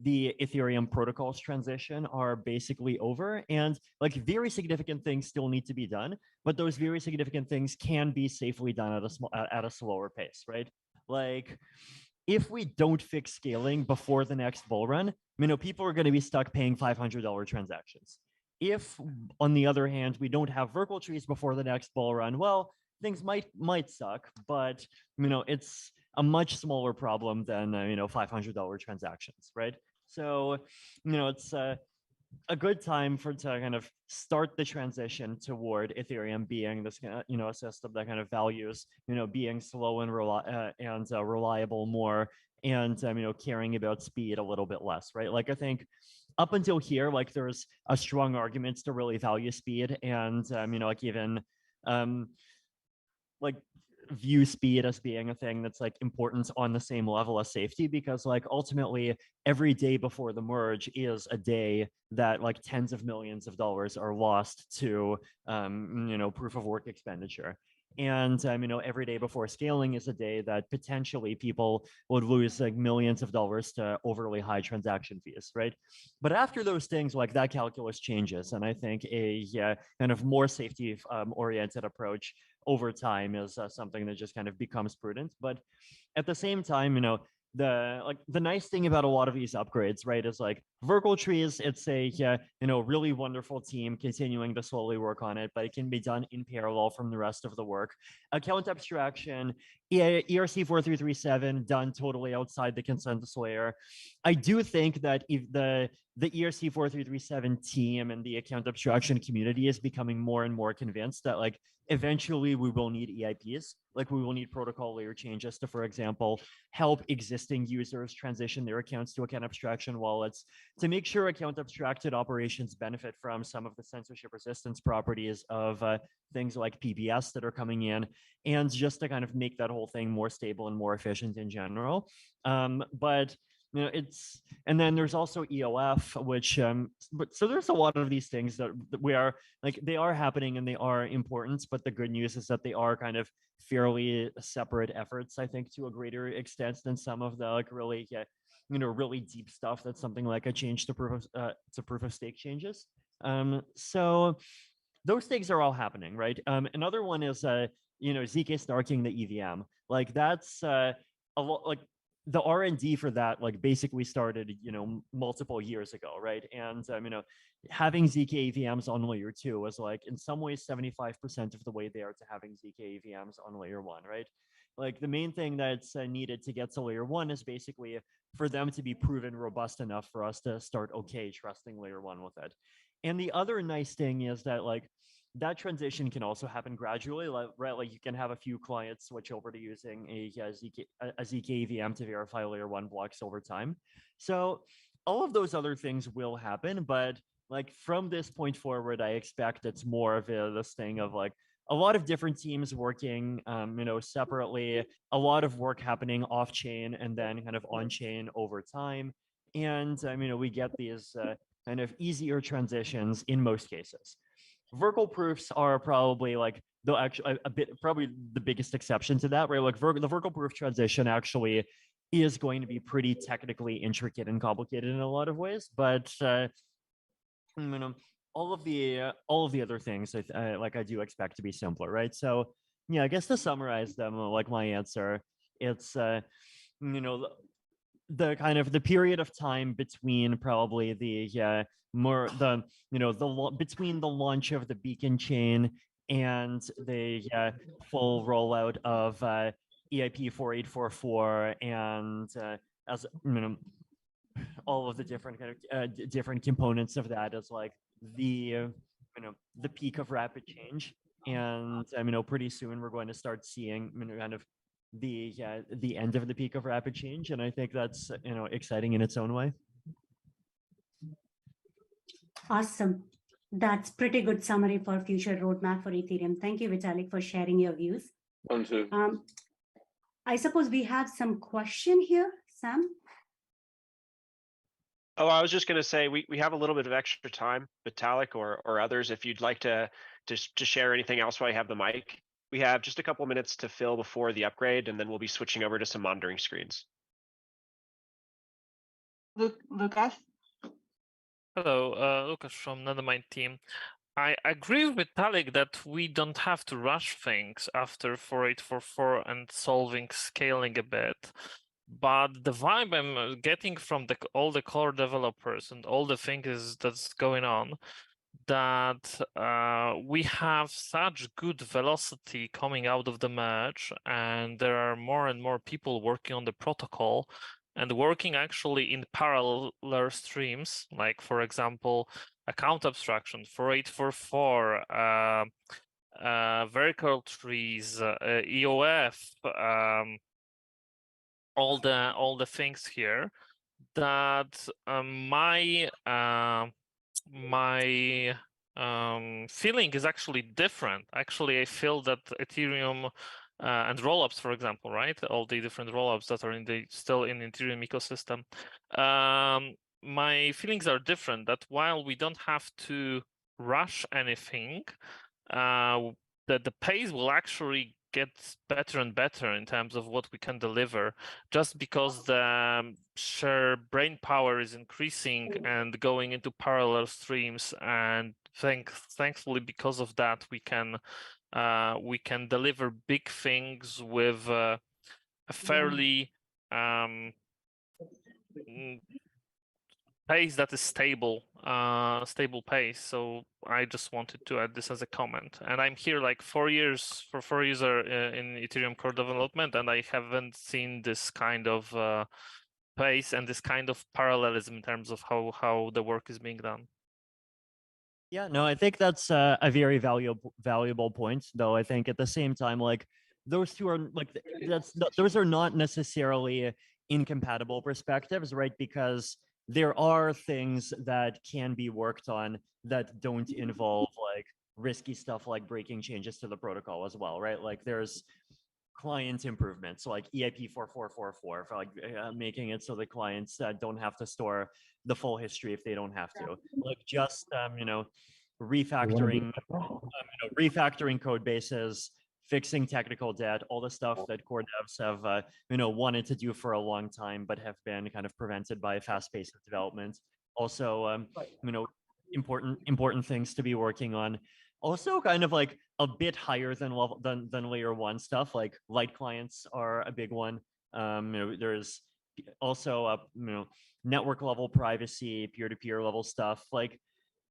the Ethereum protocols transition are basically over, and like very significant things still need to be done, but those very significant things can be safely done at a slower pace, right? Like if we don't fix scaling before the next bull run, people are going to be stuck paying $500 transactions. If, on the other hand, we don't have Verkle trees before the next bull run, well, things might suck, but it's a much smaller problem than $500 transactions, right? So it's a good time to kind of start the transition toward Ethereum being this a system that kind of values being slow and reliable more, and caring about speed a little bit less, right? Like I think up until here, like there's a strong argument to really value speed, and like even like view speed as being a thing that's like important on the same level as safety, because like ultimately every day before the merge is a day that like tens of millions of dollars are lost to proof of work expenditure. And every day before scaling is a day that potentially people would lose like millions of dollars to overly high transaction fees, right? But after those things, like that calculus changes, and I think a kind of more safety oriented approach over time is something that just kind of becomes prudent. But at the same time, the nice thing about a lot of these upgrades, right, is like Virtual Trees, it's a really wonderful team continuing to slowly work on it, but it can be done in parallel from the rest of the work. Account abstraction, ERC 4337 done totally outside the consensus layer. I do think that if the ERC 4337 team and the account abstraction community is becoming more and more convinced that like eventually we will need EIPs, like we will need protocol layer changes to, for example, help existing users transition their accounts to account abstraction wallets, to make sure account abstracted operations benefit from some of the censorship resistance properties of things like PBS that are coming in, and just to kind of make that whole thing more stable and more efficient in general. But it's, and then there's also EOF, which but so there's a lot of these things that we are like, they are happening and they are important, but the good news is that they are kind of fairly separate efforts, I think, to a greater extent than some of the like really really deep stuff that's something like a change to proof of stake changes. So those things are all happening, right? Another one is ZK snarking the EVM. Like that's a lot, like the R&D for that like basically started multiple years ago, right? And having ZK EVMs on layer 2 was like in some ways 75% of the way there to having ZK EVMs on layer 1, right? Like the main thing that's needed to get to layer 1 is basically for them to be proven robust enough for us to start trusting layer 1 with it. And the other nice thing is that like that transition can also happen gradually, right? Like you can have a few clients switch over to using a ZK EVM to verify layer 1 blocks over time. So all of those other things will happen, but like from this point forward, I expect it's more of this thing of like a lot of different teams working, separately, a lot of work happening off chain and then kind of on chain over time. And we get these kind of easier transitions in most cases. Vertical proofs are probably like probably the biggest exception to that, right? Like the vertical proof transition actually is going to be pretty technically intricate and complicated in a lot of ways, but all of the other things I do expect to be simpler, right? So yeah, I guess to summarize them, like my answer, it's the kind of the period of time between probably between the launch of the beacon chain and the full rollout of EIP 4844 and as all of the different kind of different components of that is like the peak of rapid change. And pretty soon we're going to start seeing kind of the end of the peak of rapid change, and I think that's exciting in its own way. Awesome. That's pretty good summary for future roadmap for Ethereum. Thank you, Vitalik, for sharing your views. I suppose we have some question here, Sam. Oh, I was just going to say we have a little bit of extra time, Vitalik or others, if you'd like to share anything else while I have the mic. We have just a couple minutes to fill before the upgrade, and then we'll be switching over to some monitoring screens. Lucas? Hello, Lucas from Nethermind team. I agree with Vitalik that we don't have to rush things after 4844 and solving scaling a bit. But the vibe I'm getting from all the core developers and all the things that's going on, that we have such good velocity coming out of the merge, and there are more and more people working on the protocol and working actually in parallel streams, like for example, account abstraction, 4844, vertical trees, EOF, all the things here, that my feeling is actually different. Actually, I feel that Ethereum and rollups, for example, right? All the different rollups that are still in the Ethereum ecosystem. My feelings are different. That while we don't have to rush anything, the pace will actually get better and better in terms of what we can deliver, just because the sheer brain power is increasing and going into parallel streams. And thankfully, because of that, we can deliver big things with a fairly pace that is stable pace. So I just wanted to add this as a comment. And I'm here like 4 years in Ethereum core development, and I haven't seen this kind of pace and this kind of parallelism in terms of how the work is being done. Yeah, no, I think that's a very valuable point, though. I think at the same time, like those two are like those are not necessarily incompatible perspectives, right? Because there are things that can be worked on that don't involve like risky stuff like breaking changes to the protocol as well, right? Like there's client improvements like EIP 4444 for like making it so the clients don't have to store the full history if they don't have to, like just refactoring refactoring code bases, fixing technical debt, all the stuff that core devs have wanted to do for a long time but have been kind of prevented by a fast pace of development. Also important things to be working on. Also kind of like a bit higher than layer 1 stuff, like light clients are a big one. There's also network level privacy, peer-to-peer level stuff. Like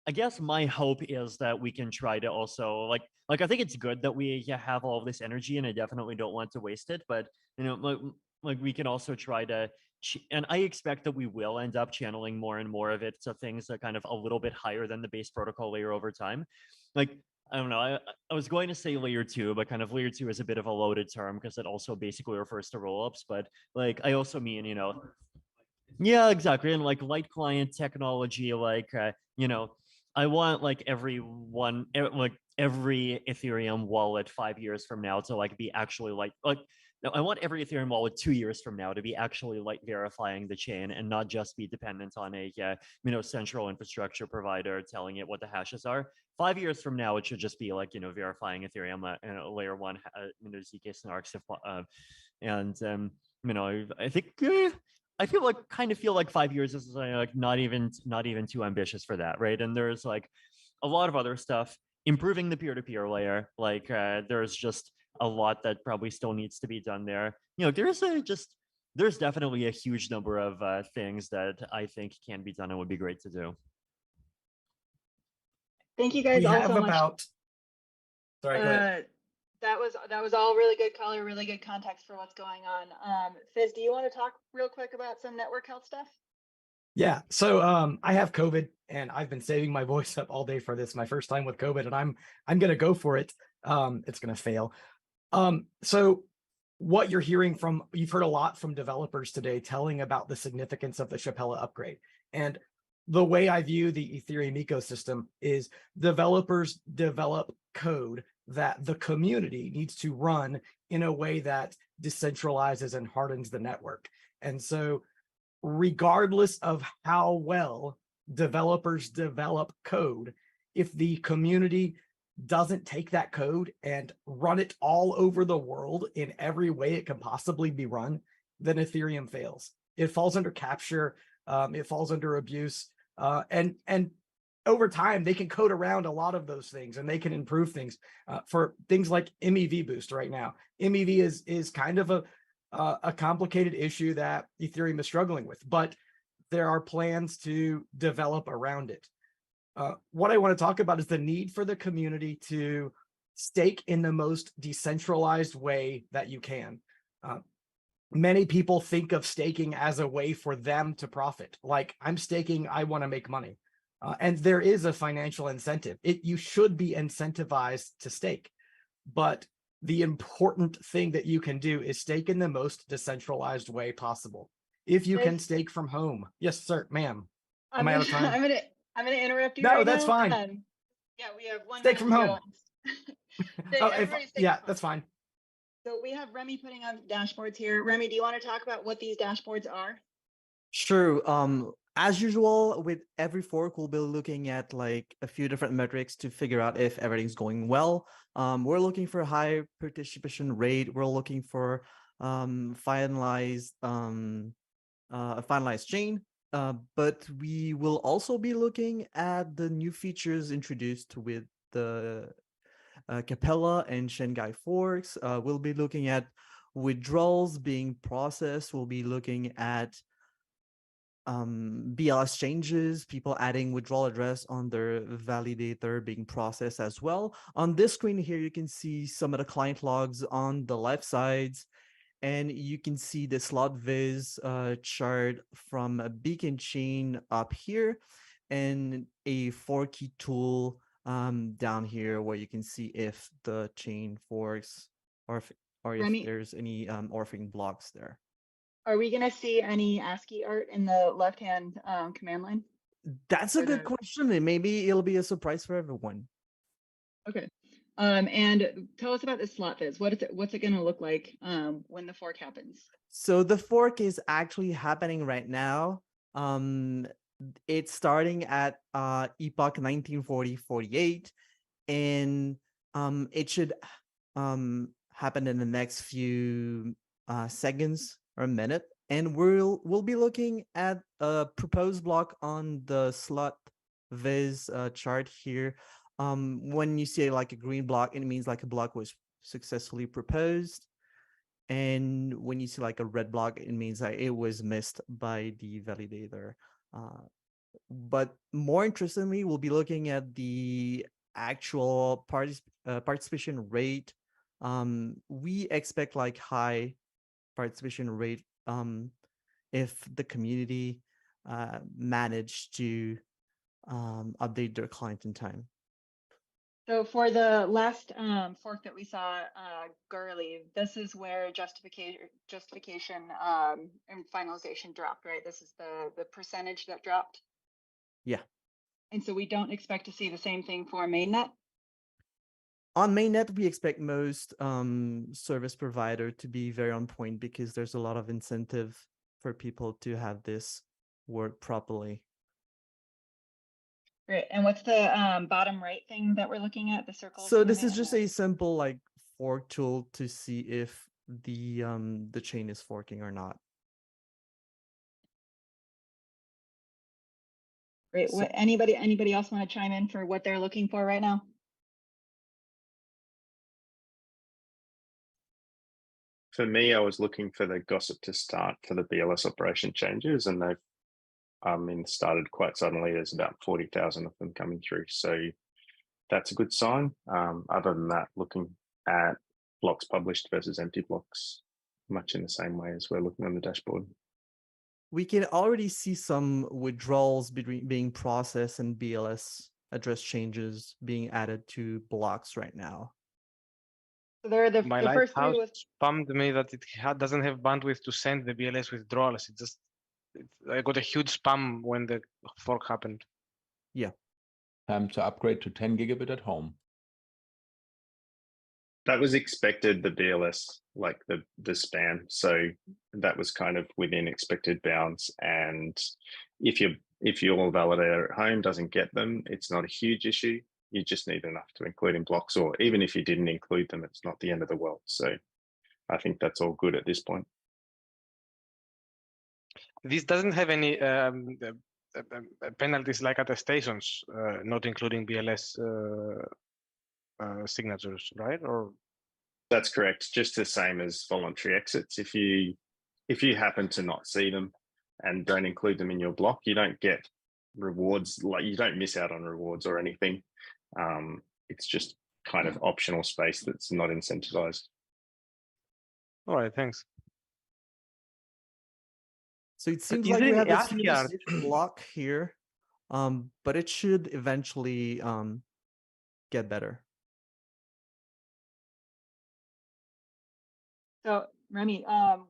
I guess my hope is that we can try to also like I think it's good that we have all of this energy, and I definitely don't want to waste it, but like we can also try to, and I expect that we will end up channeling more and more of it to things that kind of a little bit higher than the base protocol layer over time. Like I don't know, I was going to say layer 2, but kind of layer 2 is a bit of a loaded term because it also basically refers to rollups, but like I also mean yeah, exactly, and like light client technology, like I want like every Ethereum wallet 5 years from now to like be actually no, I want every Ethereum wallet 2 years from now to be actually like verifying the chain and not just be dependent on a central infrastructure provider telling it what the hashes are. 5 years from now, it should just be like verifying Ethereum layer 1 ZK snarks I think I feel like 5 years is like not even too ambitious for that, right? And there's like a lot of other stuff, improving the peer-to-peer layer. Like there's just a lot that probably still needs to be done there. There's definitely a huge number of things that I think can be done and would be great to do. Thank you guys all so much. Sorry, go ahead. That was all really good color, really good context for what's going on. Fizz, do you want to talk real quick about some network health stuff? Yeah, so I have COVID and I've been saving my voice up all day for this, my first time with COVID, and I'm gonna go for it. It's gonna fail. So what you're hearing you've heard a lot from developers today telling about the significance of the Shapella upgrade. And the way I view the Ethereum ecosystem is developers develop code that the community needs to run in a way that decentralizes and hardens the network. And so regardless of how well developers develop code, if the community doesn't take that code and run it all over the world in every way it can possibly be run, then Ethereum fails. It falls under capture, it falls under abuse, and over time, they can code around a lot of those things and they can improve things for things like MEV boost right now. MEV is kind of a complicated issue that Ethereum is struggling with, but there are plans to develop around it. What I want to talk about is the need for the community to stake in the most decentralized way that you can. Many people think of staking as a way for them to profit. Like, I'm staking, I want to make money. And there is a financial incentive. You should be incentivized to stake. But the important thing that you can do is stake in the most decentralized way possible. If you can stake from home. Yes, sir, ma'am. Am I out of time? I'm gonna interrupt you. No, right that's now. fine. Yeah, we have 1 Stake minute from to home. go. Yeah, that's fine. So we have Remy putting on dashboards here. Remy, do you want to talk about what these dashboards are? Sure. As usual, with every fork, we'll be looking at like a few different metrics to figure out if everything's going well. We're looking for high participation rate. We're looking for finalized a finalized chain. But we will also be looking at the new features introduced with the Capella and Shanghai forks. We'll be looking at withdrawals being processed. We'll be looking at BLS changes, people adding withdrawal address on their validator being processed as well. On this screen here, you can see some of the client logs on the left sides, and you can see the slot viz chart from a beacon chain up here, and a 4-key tool down here where you can see if the chain forks or if Remy, there's any orphan blocks there. are we going to see any ASCII art in the left-hand command line? That's a good question, and maybe it'll be a surprise for everyone. Okay. And tell us about the slot viz. What's it going to look like when the fork happens? So the fork is actually happening right now. It's starting at epoch 1940-48, and it should happen in the next few seconds or a minute. And we'll be looking at a proposed block on the slot viz chart here. When you see like a green block, it means like a block was successfully proposed. And when you see like a red block, it means that it was missed by the validator. But more interestingly, we'll be looking at the actual participation rate. We expect like high participation rate if the community managed to update their client in time. So for the last fork that we saw, Gurley, this is where justification and finalization dropped, right? This is the percentage that dropped. Yeah. And so we don't expect to see the same thing for mainnet? On mainnet, we expect most service provider to be very on point because there's a lot of incentive for people to have this work properly. Great. And what's the bottom right thing that we're looking at, the circles? So this is just a simple like fork tool to see if the chain is forking or not. Great. So, anybody else want to chime in for what they're looking for right now? For me, I was looking for the gossip to start for the BLS operation changes, and they've started quite suddenly. There's about 40,000 of them coming through. So that's a good sign. Other than that, looking at blocks published versus empty blocks, much in the same way as we're looking on the dashboard. we can already see some withdrawals being processed and BLS address changes being added to blocks right now. So there are the first three Lighthouse spammed me that it doesn't have bandwidth to send the BLS withdrawals. I got a huge spam when the fork happened. Yeah. Time to upgrade to 10 gigabit at home. That was expected, the BLS, like the spam. So that was kind of within expected bounds. And if your validator at home doesn't get them, it's not a huge issue. You just need enough to include in blocks, or even if you didn't include them, it's not the end of the world. So I think that's all good at this point. This doesn't have any penalties like attestations, not including BLS signatures, right? Or that's correct. Just the same as voluntary exits. If you happen to not see them and don't include them in your block, you don't get rewards. Like, you don't miss out on rewards or anything. It's just kind of optional space that's not incentivized. All right, thanks. So it seems like we have a serious block here, but it should eventually get better. So Remy,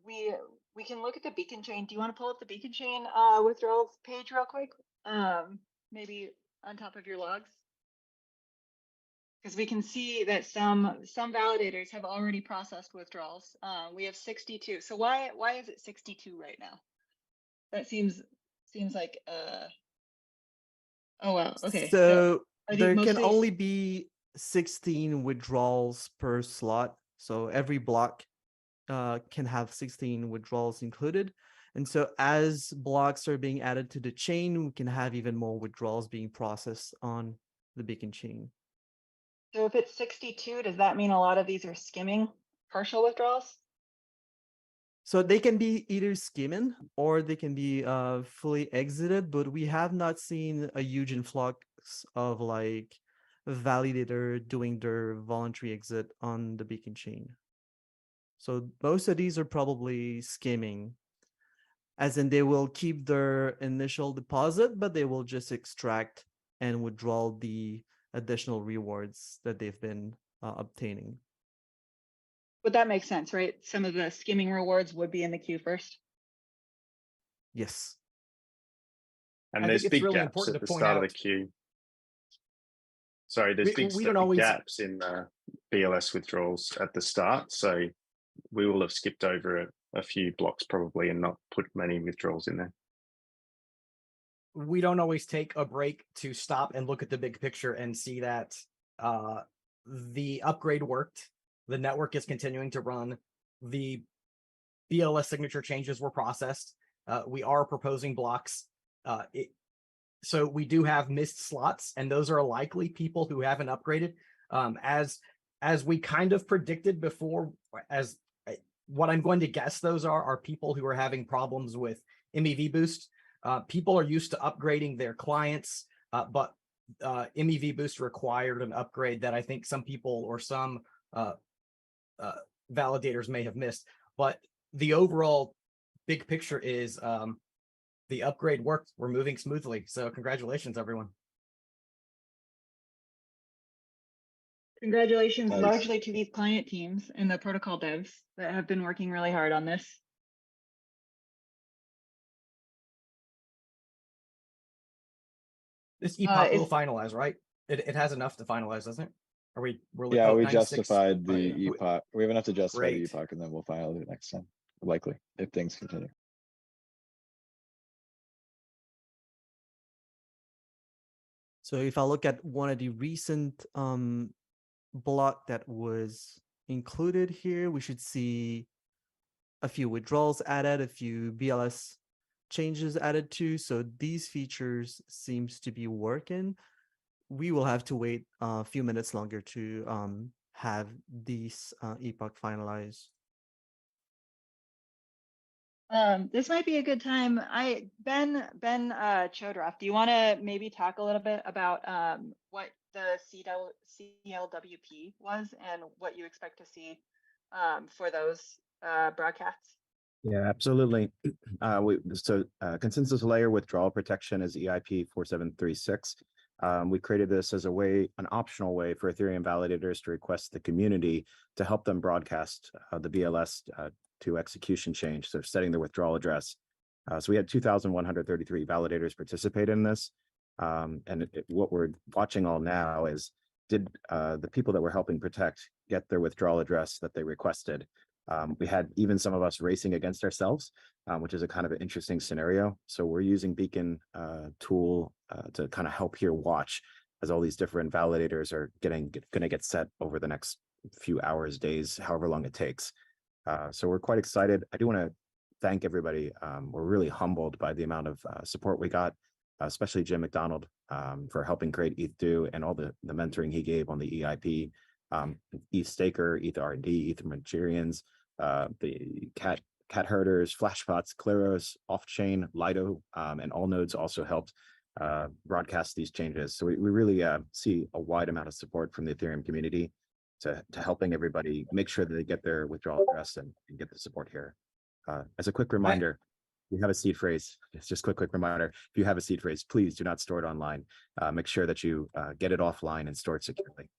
we can look at the beacon chain. Do you want to pull up the beacon chain withdrawals page real quick? Maybe on top of your logs, because we can see that some validators have already processed withdrawals. We have 62. So why is it 62 right now? That seems seems like oh wow, okay. So are these there can mostly only be 16 withdrawals per slot. So every block can have 16 withdrawals included. And so as blocks are being added to the chain, we can have even more withdrawals being processed on the beacon chain. so if it's 62, does that mean a lot of these are skimming partial withdrawals? So they can be either skimming or they can be fully exited, but we have not seen a huge influx of like validator doing their voluntary exit on the beacon chain. So most of these are probably skimming, as in they will keep their initial deposit, but they will just extract and withdraw the additional rewards that they've been obtaining. But that makes sense, right? Some of the skimming rewards would be in the queue first. Yes. And I there's think it's big really gaps important at the to point start of out. the queue. Sorry, there's We don't always. gaps in the BLS withdrawals at the start. So we will have skipped over a few blocks probably and not put many withdrawals in there. We don't always take a break to stop and look at the big picture and see that the upgrade worked. The network is continuing to run. The BLS signature changes were processed. We are proposing blocks. So we do have missed slots, and those are likely people who haven't upgraded. As we kind of predicted before, as what I'm going to guess those are people who are having problems with MEV boost. People are used to upgrading their clients, but MEV boost required an upgrade that I think some people or some validators may have missed. But the overall big picture is the upgrade worked. We're moving smoothly. So congratulations, everyone. Congratulations Nice. largely to these client teams and the protocol devs that have been working really hard on this. This epoch will finalize, right? It has enough to finalize, doesn't it? Are we? Yeah, oh, we 96. justified the Oh, yeah. epoch. We have enough to justify the Great. epoch, and then we'll file it next time, likely, if things continue. So if I look at one of the recent block that was included here, we should see a few withdrawals added, a few BLS changes added too. So these features seems to be working. We will have to wait a few minutes longer to have these epoch finalized. This might be a good time. Ben Chodroff, do you want to maybe talk a little bit about what the CLWP was and what you expect to see for those broadcasts? Yeah, absolutely. Consensus layer withdrawal protection is EIP 4736. We created this as a way, an optional way for Ethereum validators to request the community to help them broadcast the BLS to execution change, so setting the withdrawal address. So we had 2,133 validators participate in this. And what we're watching all now is, did the people that we're helping protect get their withdrawal address that they requested? We had even some of us racing against ourselves, which is a kind of an interesting scenario. So we're using Beacon tool to kind of help here watch as all these different validators are going to get set over the next few hours, days, however long it takes. So we're quite excited. I do want to thank everybody. We're really humbled by the amount of support we got, especially Jim McDonald for helping create ETH2 and all the mentoring he gave on the EIP. ETH Staker, ETH R&D, ETH Manchurians, the cat herders, Flashbots, Kleros, Off-Chain, Lido, and all nodes also helped broadcast these changes. So we really see a wide amount of support from the Ethereum community to helping everybody make sure that they get their withdrawal address and get the support here. As a quick reminder, if you have a seed phrase, it's just quick reminder, if you have a seed phrase, please do not store it online. Make sure that you get it offline and store it securely.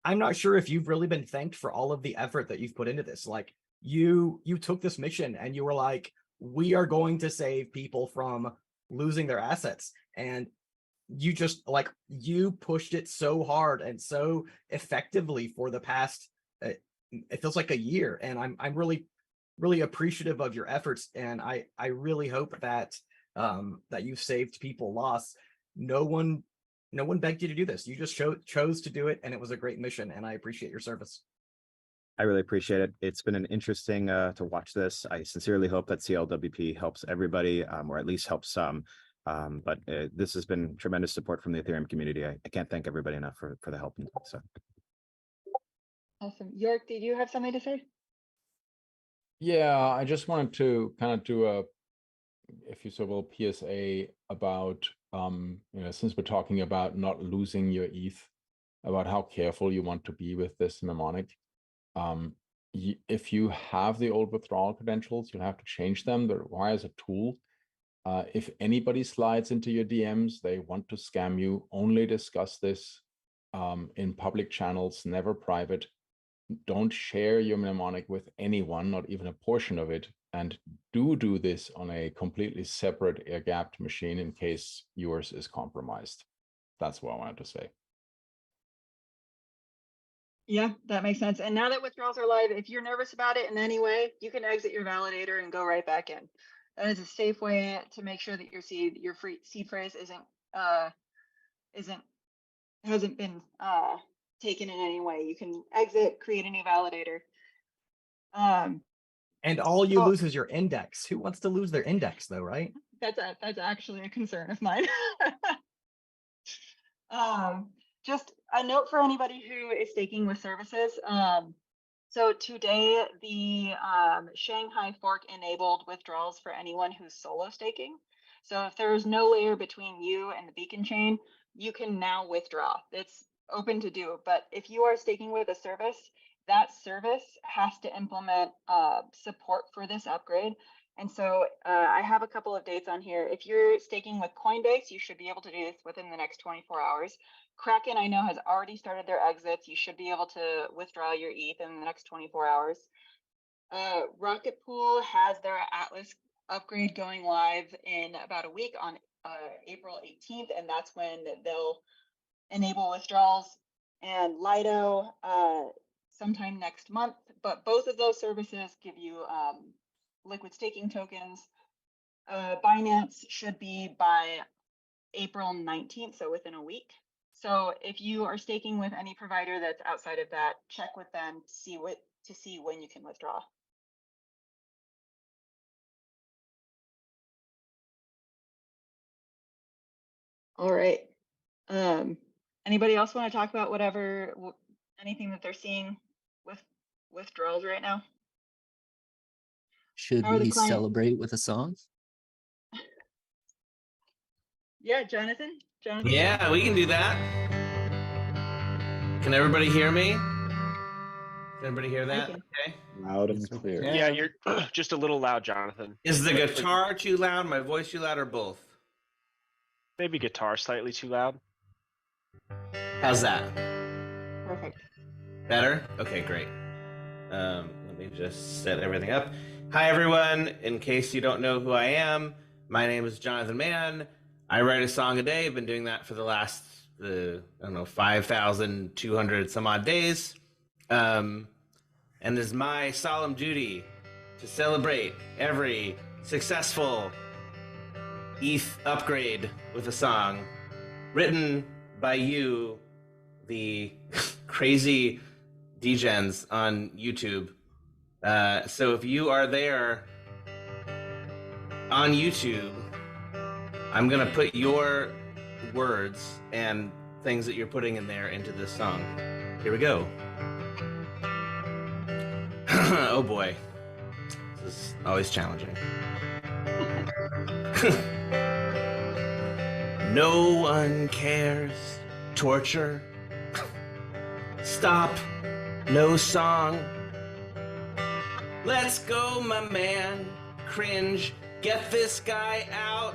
I'm not sure if you've really been thanked for all of the effort that you've put into this. Like you took this mission and you were like, we are going to save people from losing their assets. And you just like, you pushed it so hard and so effectively for the past, it feels like a year. And I'm really, really appreciative of your efforts. And I really hope that that you've saved people loss. No one begged you to do this. You just chose to do it, and it was a great mission, and I appreciate your service. I really appreciate it. It's been an interesting to watch this. I sincerely hope that CLWP helps everybody, or at least helps some. But this has been tremendous support from the Ethereum community. I can't thank everybody enough for the help. So, awesome. York, did you have something to say? Yeah, I just wanted to kind of do a, if you so will, PSA about, since we're talking about not losing your ETH, about how careful you want to be with this mnemonic. If you have the old withdrawal credentials, you'll have to change them. That requires a tool. If anybody slides into your DMs, they want to scam you, only discuss this in public channels, never private. Don't share your mnemonic with anyone, not even a portion of it. And do this on a completely separate air-gapped machine in case yours is compromised. That's what I wanted to say. Yeah, that makes sense. And now that withdrawals are live, if you're nervous about it in any way, you can exit your validator and go right back in. That is a safe way to make sure that your seed phrase hasn't been taken in any way. You can exit, create a new validator. And all you lose is your index. Who wants to lose their index, though, right? That's actually a concern of mine. Just a note for anybody who is staking with services. So today, the Shanghai fork enabled withdrawals for anyone who's solo staking. So if there's no layer between you and the beacon chain, you can now withdraw. It's open to do. But if you are staking with a service, that service has to implement support for this upgrade. And so I have a couple of dates on here. If you're staking with Coinbase, you should be able to do this within the next 24 hours. Kraken, I know, has already started their exits. You should be able to withdraw your ETH in the next 24 hours. Rocket Pool has their Atlas upgrade going live in about a week on April 18th, and that's when they'll enable withdrawals. And Lido sometime next month. But both of those services give you liquid staking tokens. Binance should be by April 19th, so within a week. So if you are staking with any provider that's outside of that, check with them to see when you can withdraw. All right. Anybody else want to talk about anything that they're seeing with withdrawals right now? Should we celebrate with a song? Yeah, Jonathan? Yeah, we can do that. Can everybody hear me? Can everybody hear that? Okay. Loud and clear. Yeah, you're just a little loud, Jonathan. Is the guitar too loud, my voice too loud, or both? Maybe guitar slightly too loud. How's that? Perfect. Better? Okay, great. Let me just set everything up. Hi, everyone. In case you don't know who I am, my name is Jonathan Mann. I write a song a day. I've been doing that for the last, 5,200 some odd days. And it's my solemn duty to celebrate every successful ETH upgrade with a song written by you, the crazy degens on YouTube. So if you are there on YouTube, I'm gonna put your words and things that you're putting in there into this song. Here we go. Oh boy, this is always challenging. No one cares. Torture. Stop. No song. Let's go, my man. Cringe. Get this guy out.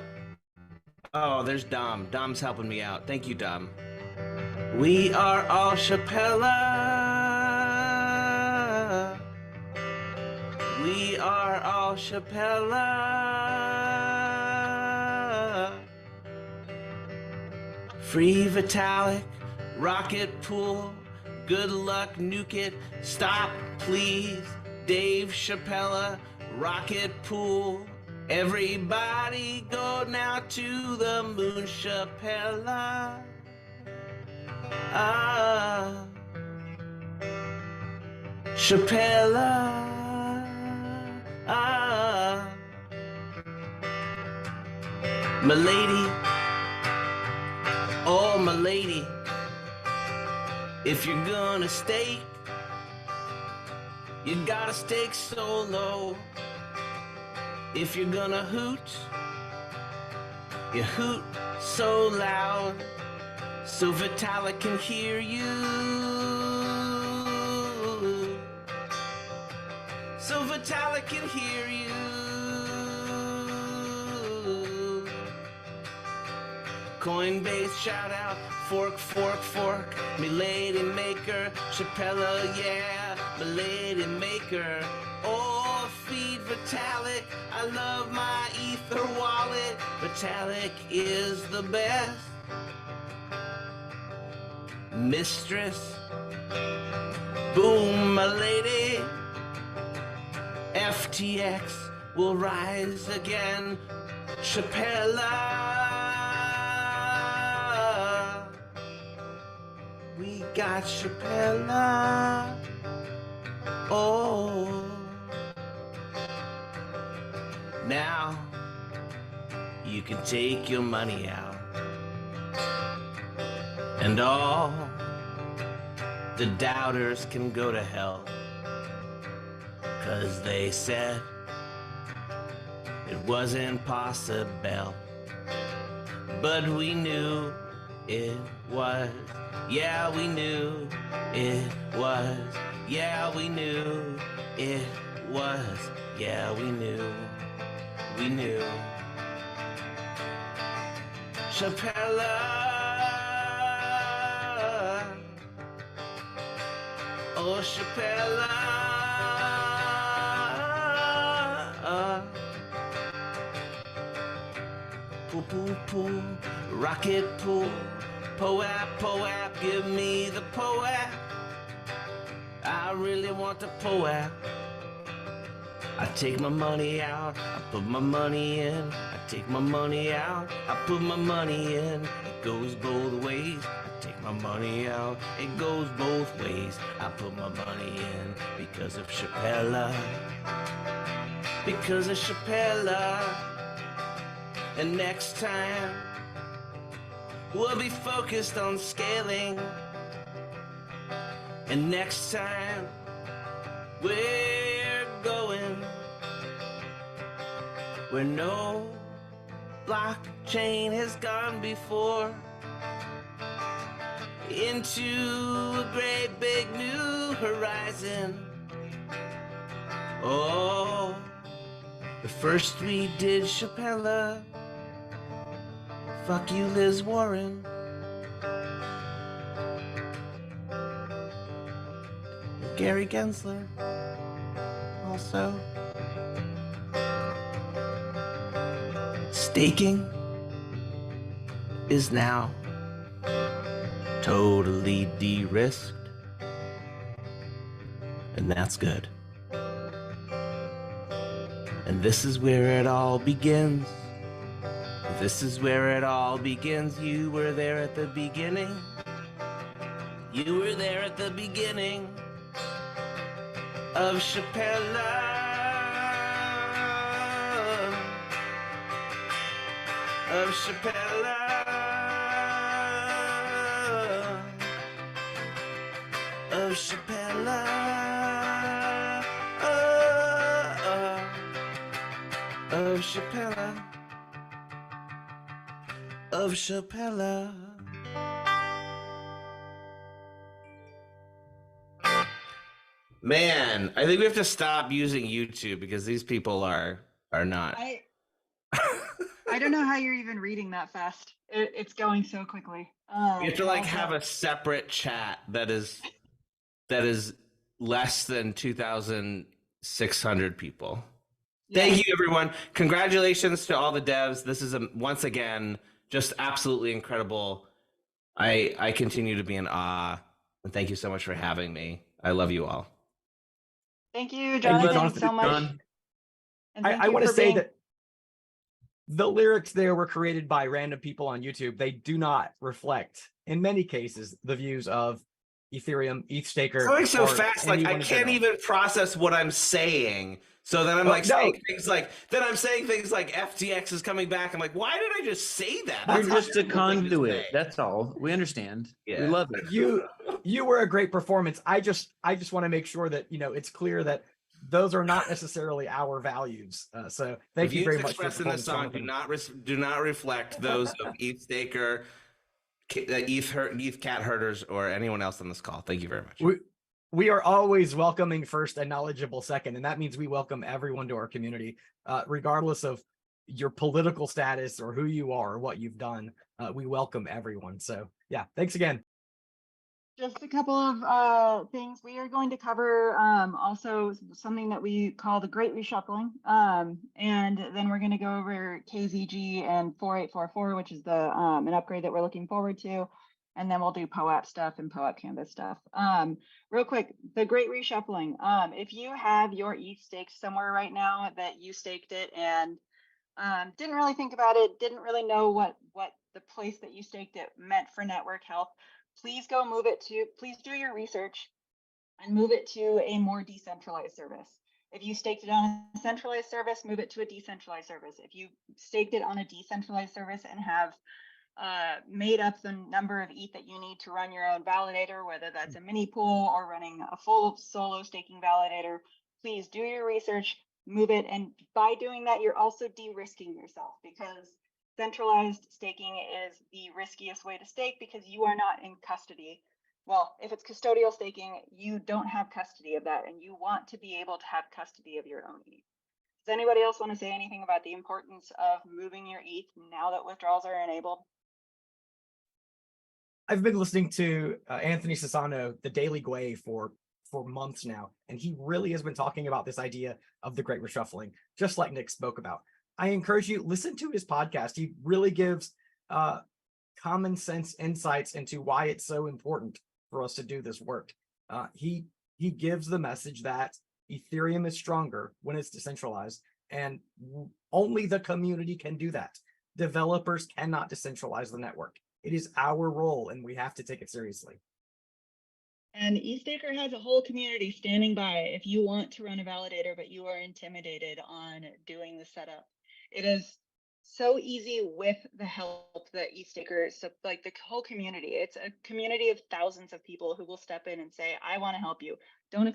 Oh, there's Dom. Dom's helping me out. Thank you, Dom. We are all Shapella. We are all Shapella. Free Vitalik, Rocket Pool, good luck, nuke it, stop, please, Dave Shapella, Rocket Pool, Everybody go now to the moon, Shapella. Ah, Shapella. Ah, my lady. Oh, my lady. If you're gonna stake, you gotta stake so low. If you're gonna hoot, you hoot so loud so Vitalik can hear you. So Vitalik can hear you. Coinbase shout out, fork, fork, fork, me lady maker, Shapella, yeah, my lady maker. Oh, feed Vitalik, I love my Ether wallet. Vitalik is the best. Mistress, boom, my lady. FTX will rise again. Shapella. We got Shapella. Oh. Now you can take your money out. And all the doubters can go to hell. 'Cause they said it wasn't possible. But we knew it was. Yeah, we knew it was. Yeah, we knew it was. Yeah, we knew. We knew. Shapella. Oh, Shapella. Poo, poo, poo. Rocket pool. Poap, Poap. Give me the Poap. I really want the Poap. I take my money out, I put my money in. I take my money out, I put my money in. It goes both ways. I take my money out, it goes both ways. I put my money in because of Shapella. Because of Shapella. And next time, we'll be focused on scaling. And next time, we're going where no blockchain has gone before, into a great big new horizon. Oh, but first we did Shapella. Fuck you, Liz Warren. Gary Gensler also. Staking is now totally de-risked, and that's good. And this is where it all begins. This is where it all begins. You were there at the beginning. You were there at the beginning of Shapella. Of Shapella. Of Shapella. Of Shapella. Of Shapella. Man, I think we have to stop using YouTube because these people are not. I don't know how you're even reading that fast. It's going so quickly. You have to like have a separate chat that is less than 2,600 people. Yeah. Thank you, everyone. Congratulations to all the devs. This is once again just absolutely incredible. I continue to be in awe, and thank you so much for having me. I love you all. Thank you, Jonathan, so much. I want to say that the lyrics there were created by random people on YouTube. They do not reflect, in many cases, the views of Ethereum, ETHStaker. Going so or fast, like I anyone in can't general. even process what I'm saying. So then I'm Oh, like no. saying things like FTX is coming back. I'm like, why did I just say that? You're That's just a terrible thing to conduit. say. That's all. We understand. We Yeah. love it. You were a great performance. I just want to make sure that it's clear that those are not necessarily our values. So thank you Views very much for your expressed in this performance, song Jonathan. do not reflect those of ETHStaker, ETH cat herders, or anyone else on this call. Thank you very much. We are always welcoming first and knowledgeable second, and that means we welcome everyone to our community, regardless of your political status or who you are or what you've done. We welcome everyone. So yeah, thanks again. Just a couple of things. We are going to cover also something that we call the Great Reshuffling. And then we're going to go over KZG and 4844, which is the an upgrade that we're looking forward to. And then we'll do Poap stuff and Poap Canvas stuff. Real quick, the Great Reshuffling. If you have your ETH staked somewhere right now that you staked it and didn't really think about it, didn't really know what the place that you staked it meant for network health, please please do your research and move it to a more decentralized service. If you staked it on a centralized service, move it to a decentralized service. If you staked it on a decentralized service and have made up the number of ETH that you need to run your own validator, whether that's a mini pool or running a full solo staking validator, please do your research, move it. And by doing that, you're also de-risking yourself, because centralized staking is the riskiest way to stake because you are not in custody. Well, if it's custodial staking, you don't have custody of that, and you want to be able to have custody of your own ETH. Does anybody else want to say anything about the importance of moving your ETH now that withdrawals are enabled? I've been listening to Anthony Sassano, the Daily Gwei, for months now, and he really has been talking about this idea of the Great Reshuffling, just like Nick spoke about. I encourage you, listen to his podcast. He really gives common sense insights into why it's so important for us to do this work. He gives the message that Ethereum is stronger when it's decentralized, and only the community can do that. Developers cannot decentralize the network. It is our role, and we have to take it seriously. And ETHStaker has a whole community standing by if you want to run a validator, but you are intimidated on doing the setup. It is so easy with the help that ETHStaker, so like the whole community. It's a community of thousands of people who will step in and say, I want to help you. Don't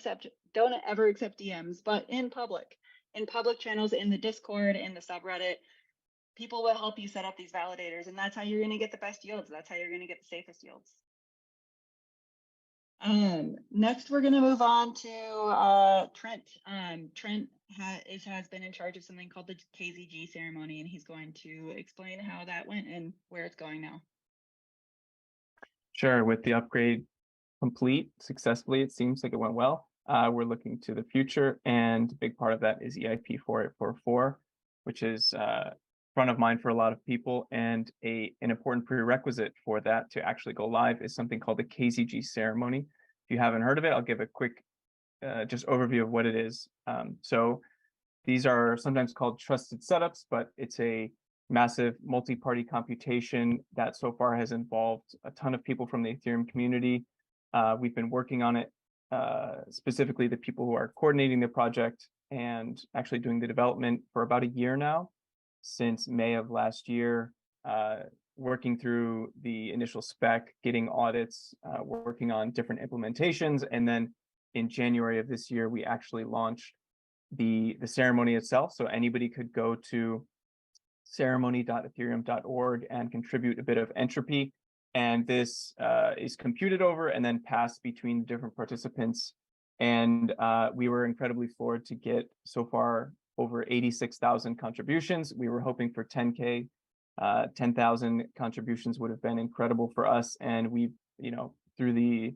ever accept DMs, but in public channels, in the Discord, in the subreddit, people will help you set up these validators, and that's how you're going to get the best yields. That's how you're going to get the safest yields. Next, we're going to move on to Trent. Trent has been in charge of something called the KZG ceremony, and he's going to explain how that went and where it's going now. Sure. With the upgrade complete successfully, it seems like it went well. We're looking to the future, and a big part of that is EIP 4844, which is front of mind for a lot of people, and an important prerequisite for that to actually go live is something called the KZG ceremony. If you haven't heard of it, I'll give a quick just overview of what it is. So these are sometimes called trusted setups, but it's a massive multi-party computation that so far has involved a ton of people from the Ethereum community. We've been working on it, specifically the people who are coordinating the project and actually doing the development for about a year now, since May of last year, working through the initial spec, getting audits, working on different implementations. And then in January of this year, we actually launched the ceremony itself. So anybody could go to ceremony.ethereum.org and contribute a bit of entropy. And this is computed over and then passed between different participants. And we were incredibly floored to get so far over 86,000 contributions. We were hoping for 10K. 10,000 contributions would have been incredible for us. And we, through the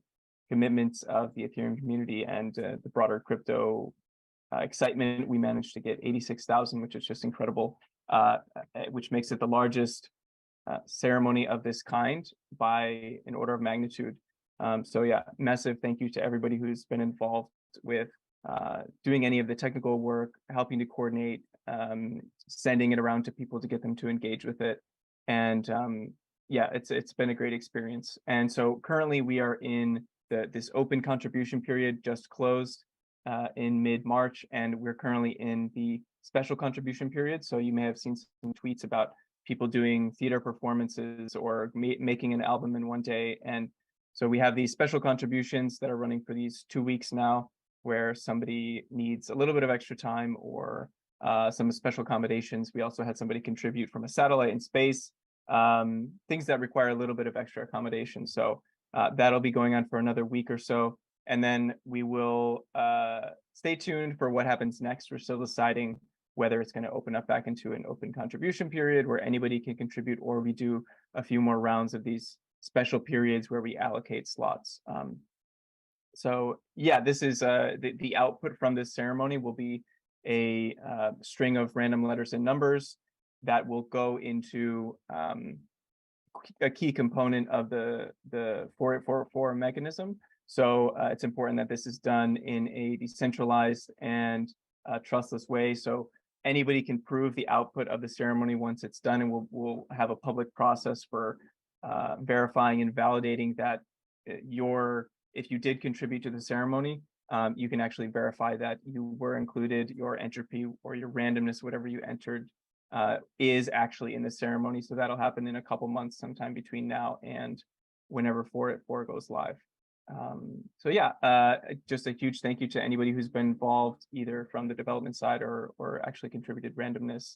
commitments of the Ethereum community and the broader crypto excitement, we managed to get 86,000, which is just incredible, which makes it the largest ceremony of this kind by an order of magnitude. So yeah, massive thank you to everybody who's been involved with doing any of the technical work, helping to coordinate, sending it around to people to get them to engage with it. And yeah, it's been a great experience. And so currently we are in this open contribution period, just closed in mid-March, and we're currently in the special contribution period. So you may have seen some tweets about people doing theater performances or making an album in one day. And so we have these special contributions that are running for these 2 weeks now, where somebody needs a little bit of extra time or some special accommodations. We also had somebody contribute from a satellite in space, things that require a little bit of extra accommodation. So that'll be going on for another week or so. And then we will stay tuned for what happens next. We're still deciding whether it's going to open up back into an open contribution period where anybody can contribute, or we do a few more rounds of these special periods where we allocate slots. So yeah, this is the output from this ceremony will be a string of random letters and numbers that will go into a key component of the 4844 mechanism. So it's important that this is done in a decentralized and trustless way. So anybody can prove the output of the ceremony once it's done, and we'll have a public process for verifying and validating that if you did contribute to the ceremony, you can actually verify that you were included, your entropy or your randomness, whatever you entered, is actually in the ceremony. So that'll happen in a couple months, sometime between now and whenever 4 goes live. So yeah, just a huge thank you to anybody who's been involved, either from the development side or actually contributed randomness.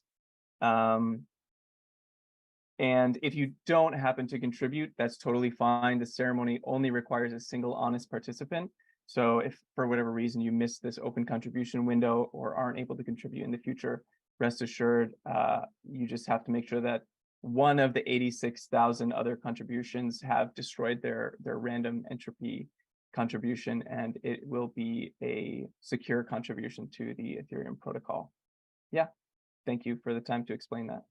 And if you don't happen to contribute, that's totally fine. The ceremony only requires a single honest participant. So if for whatever reason you miss this open contribution window or aren't able to contribute in the future, rest assured, you just have to make sure that one of the 86,000 other contributions have destroyed their random entropy contribution, and it will be a secure contribution to the Ethereum protocol. Yeah, thank you for the time to explain that.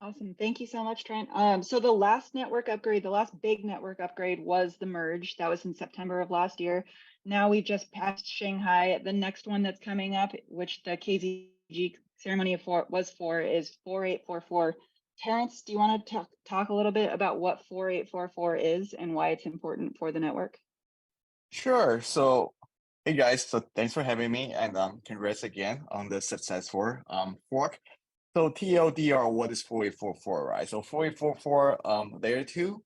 Awesome. Thank you so much, Trent. So the last network upgrade, the last big network upgrade was the merge. That was in September of last year. Now we just passed Shanghai. The next one that's coming up, which the KZG ceremony was for, is 4844. Terrence, do you want to talk a little bit about what 4844 is and why it's important for the network? Sure. So, hey guys, so thanks for having me, and congrats again on the successful fork. So TLDR, what is 4844, right? So 4844 layer 2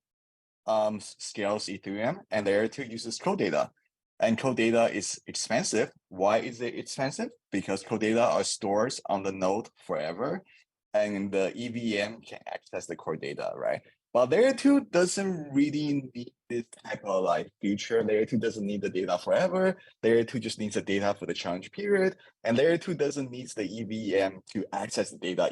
scales Ethereum, and layer 2 uses code data. And code data is expensive. Why is it expensive? Because code data are stored on the node forever, and the EVM can access the core data, right? But layer 2 doesn't really need this type of like feature. Layer 2 doesn't need the data forever. Layer 2 just needs the data for the challenge period. And layer 2 doesn't need the EVM to access the data.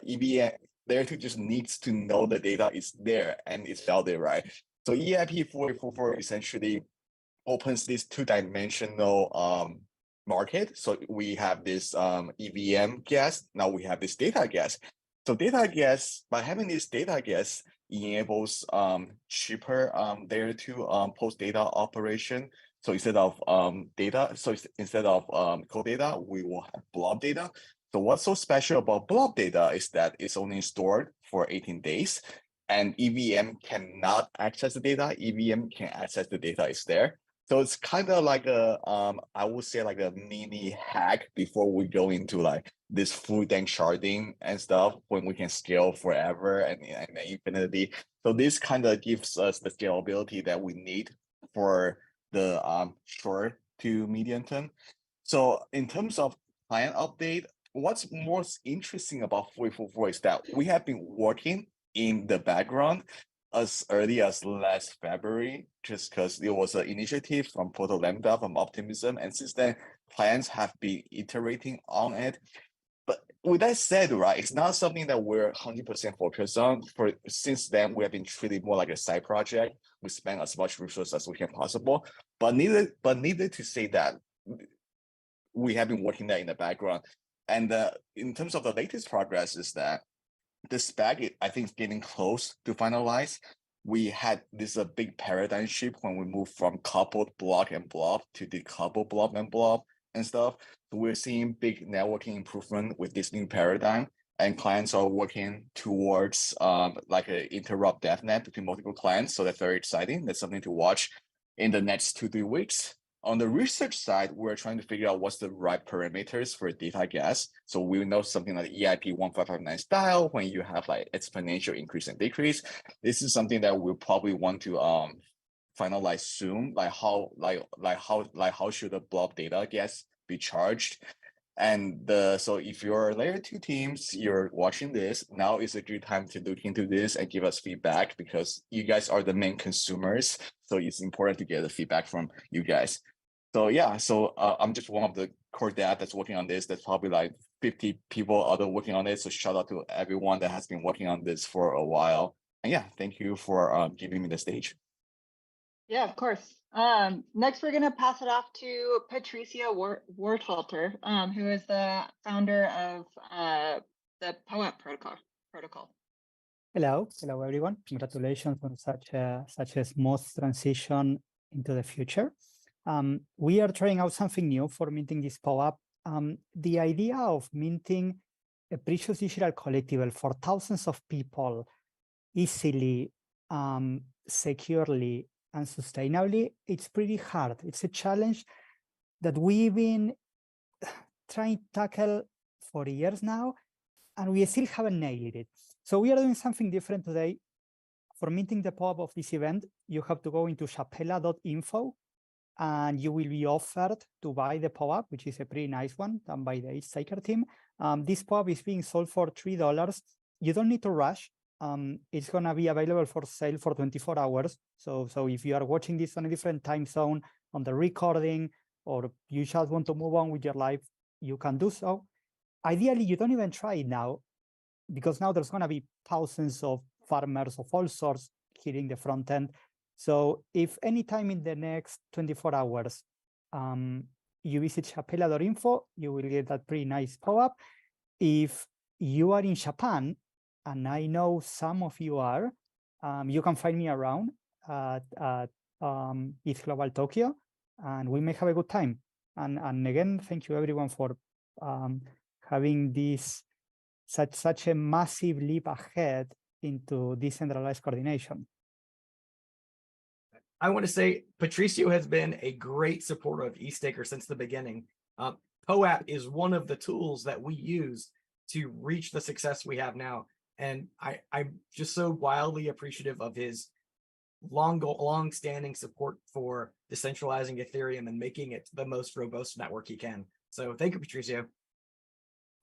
Layer 2 just needs to know the data is there and it's out there, right? So EIP 4844 essentially opens this two-dimensional market. So we have this EVM gas. Now we have this data gas. So data gas, by having this data gas, enables cheaper layer 2 post data operation. So instead of code data, we will have blob data. So what's so special about blob data is that it's only stored for 18 days, and EVM cannot access the data. EVM can access the data is there. So it's kind of like a, I would say like a mini hack before we go into like this full tank sharding and stuff, when we can scale forever and infinity. So this kind of gives us the scalability that we need for the short to medium term. So in terms of client update, what's most interesting about 4844 is that we have been working in the background as early as last February, just because it was an initiative from Proto Lambda, from Optimism, and since then, clients have been iterating on it. But with that said, right, it's not something that we're 100% focused on. Since then, we have been treated more like a side project. We spend as much resources as we can possible. But needed to say that we have been working that in the background. And in terms of the latest progress is that the spec, I think, is getting close to finalize. We had this big paradigm shift when we moved from coupled block and blob to decoupled blob and blob. and stuff. So we're seeing big networking improvement with this new paradigm, and clients are working towards like an interrupt DevNet between multiple clients. So that's very exciting. That's something to watch in the next 2-3 weeks. On the research side, we're trying to figure out what's the right parameters for data gas. So we know something like EIP 1559 style, when you have like exponential increase and decrease. This is something that we'll probably want to finalize soon, like how should the blob data gas be charged. And so if you're layer 2 teams, you're watching this, now is a good time to look into this and give us feedback, because you guys are the main consumers. So it's important to get the feedback from you guys. So yeah, so I'm just one of the core dad that's working on this. There's probably like 50 people other working on it. So shout out to everyone that has been working on this for a while. And yeah, thank you for giving me the stage. Yeah, of course. Next, we're going to pass it off to Patricia Warthalter, who is the founder of the Poap protocol. Hello, everyone. Congratulations on such a smooth transition into the future. We are trying out something new for minting this Poap. The idea of minting a precious digital collectible for thousands of people easily, securely, and sustainably, it's pretty hard. It's a challenge that we've been trying to tackle for years now, and we still haven't nailed it. So we are doing something different today. For minting the Poap of this event, you have to go into shapella.info, and you will be offered to buy the Poap, which is a pretty nice one done by the ETHtaker team. This Poap is being sold for $3. You don't need to rush. It's going to be available for sale for 24 hours. So if you are watching this on a different time zone on the recording, or you just want to move on with your life, you can do so. Ideally, you don't even try it now, because now there's going to be thousands of farmers of all sorts hitting the front end. So if anytime in the next 24 hours, you visit shapella.info, you will get that pretty nice Poap. If you are in Japan, and I know some of you are, you can find me around at ETH Global Tokyo, and we may have a good time. And again, thank you everyone for having this such a massive leap ahead into decentralized coordination. I want to say Patricio has been a great supporter of ETHtaker since the beginning. Poap is one of the tools that we use to reach the success we have now. And I'm just so wildly appreciative of his long-standing support for decentralizing Ethereum and making it the most robust network he can. So thank you, Patricio. Of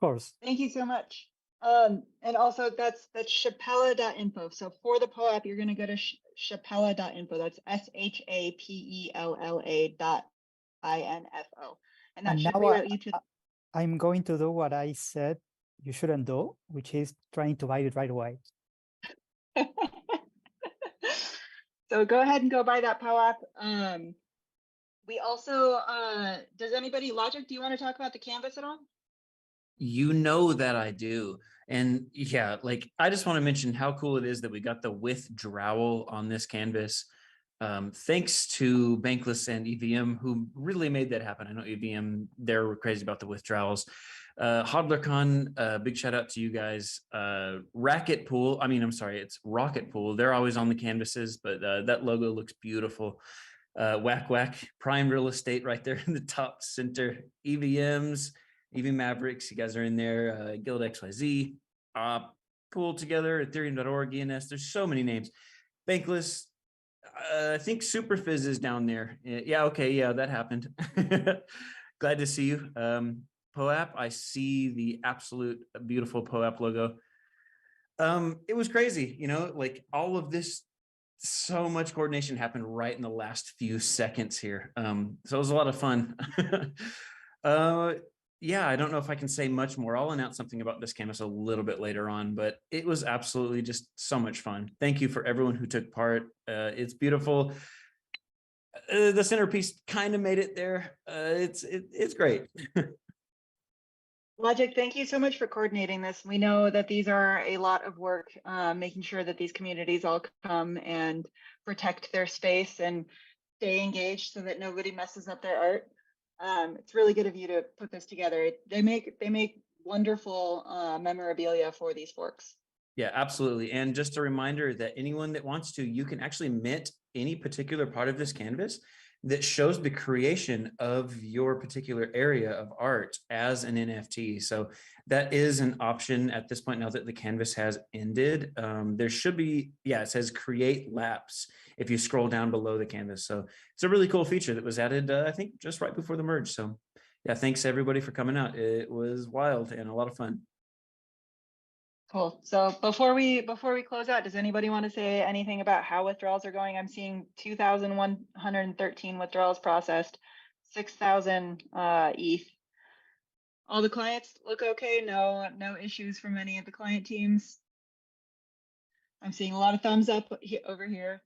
course. Thank you so much. And also that's shapella.info. So for the Poap, you're going to go to shapella.info. That's shapella.info. And that should reroute you to. I'm going to do what I said you shouldn't do, which is trying to buy it right away. So go ahead and go buy that Poap. We also, does anybody, Logic, do you want to talk about the canvas at all? You know that I do. And yeah, like, I just want to mention how cool it is that we got the Withdrawal on this canvas. Thanks to Bankless and EVM, who really made that happen. I know EVM, they're crazy about the withdrawals. HodlerCon, big shout out to you guys. Rocket Pool, it's Rocket Pool. They're always on the canvases, but that logo looks beautiful. Whack Whack, Prime Real Estate right there in the top center. EVMs, EV Mavericks, you guys are in there. Guild XYZ, Pool Together, Ethereum.org, ENS. There's so many names. Bankless, I think Superfizz is down there. Yeah, okay, yeah, that happened. Glad to see you. Poap, I see the absolute beautiful Poap logo. It was crazy, like all of this, so much coordination happened right in the last few seconds here. So it was a lot of fun. Yeah, I don't know if I can say much more. I'll announce something about this canvas a little bit later on, but it was absolutely just so much fun. Thank you for everyone who took part. It's beautiful. The centerpiece kind of made it there. It's great. Logic, thank you so much for coordinating this. We know that these are a lot of work, making sure that these communities all come and protect their space and stay engaged so that nobody messes up their art. It's really good of you to put this together. They make wonderful memorabilia for these forks. Yeah, absolutely. And just a reminder that anyone that wants to, you can actually mint any particular part of this canvas that shows the creation of your particular area of art as an NFT. So that is an option at this point now that the canvas has ended. There should be, yeah, it says create laps if you scroll down below the canvas. So it's a really cool feature that was added, I think, just right before the merge. So yeah, thanks everybody for coming out. It was wild and a lot of fun. Cool. So before we close out, does anybody want to say anything about how withdrawals are going? I'm seeing 2,113 withdrawals processed, 6,000 ETH. All the clients look okay. No issues from any of the client teams. I'm seeing a lot of thumbs up over here.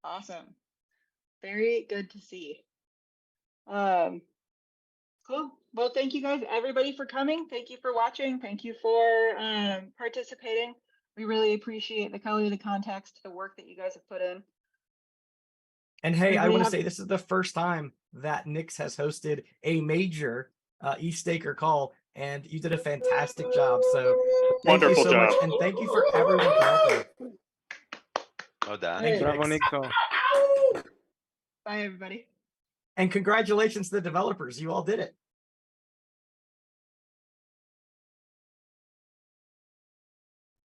Awesome. Very good to see. Cool. Well, thank you guys, everybody, for coming. Thank you for watching. Thank you for participating. We really appreciate the color, the context, the work that you guys have put in. And hey, I Everybody want to have- say this is the first time that Nix has hosted a major e-staker call, and you did a fantastic job. So thank you Wonderful so much, job. and thank you for everyone for helping. Well done. Thank you, Bravo, Nix. Nico. Bye, everybody. And congratulations to the developers. You all did it.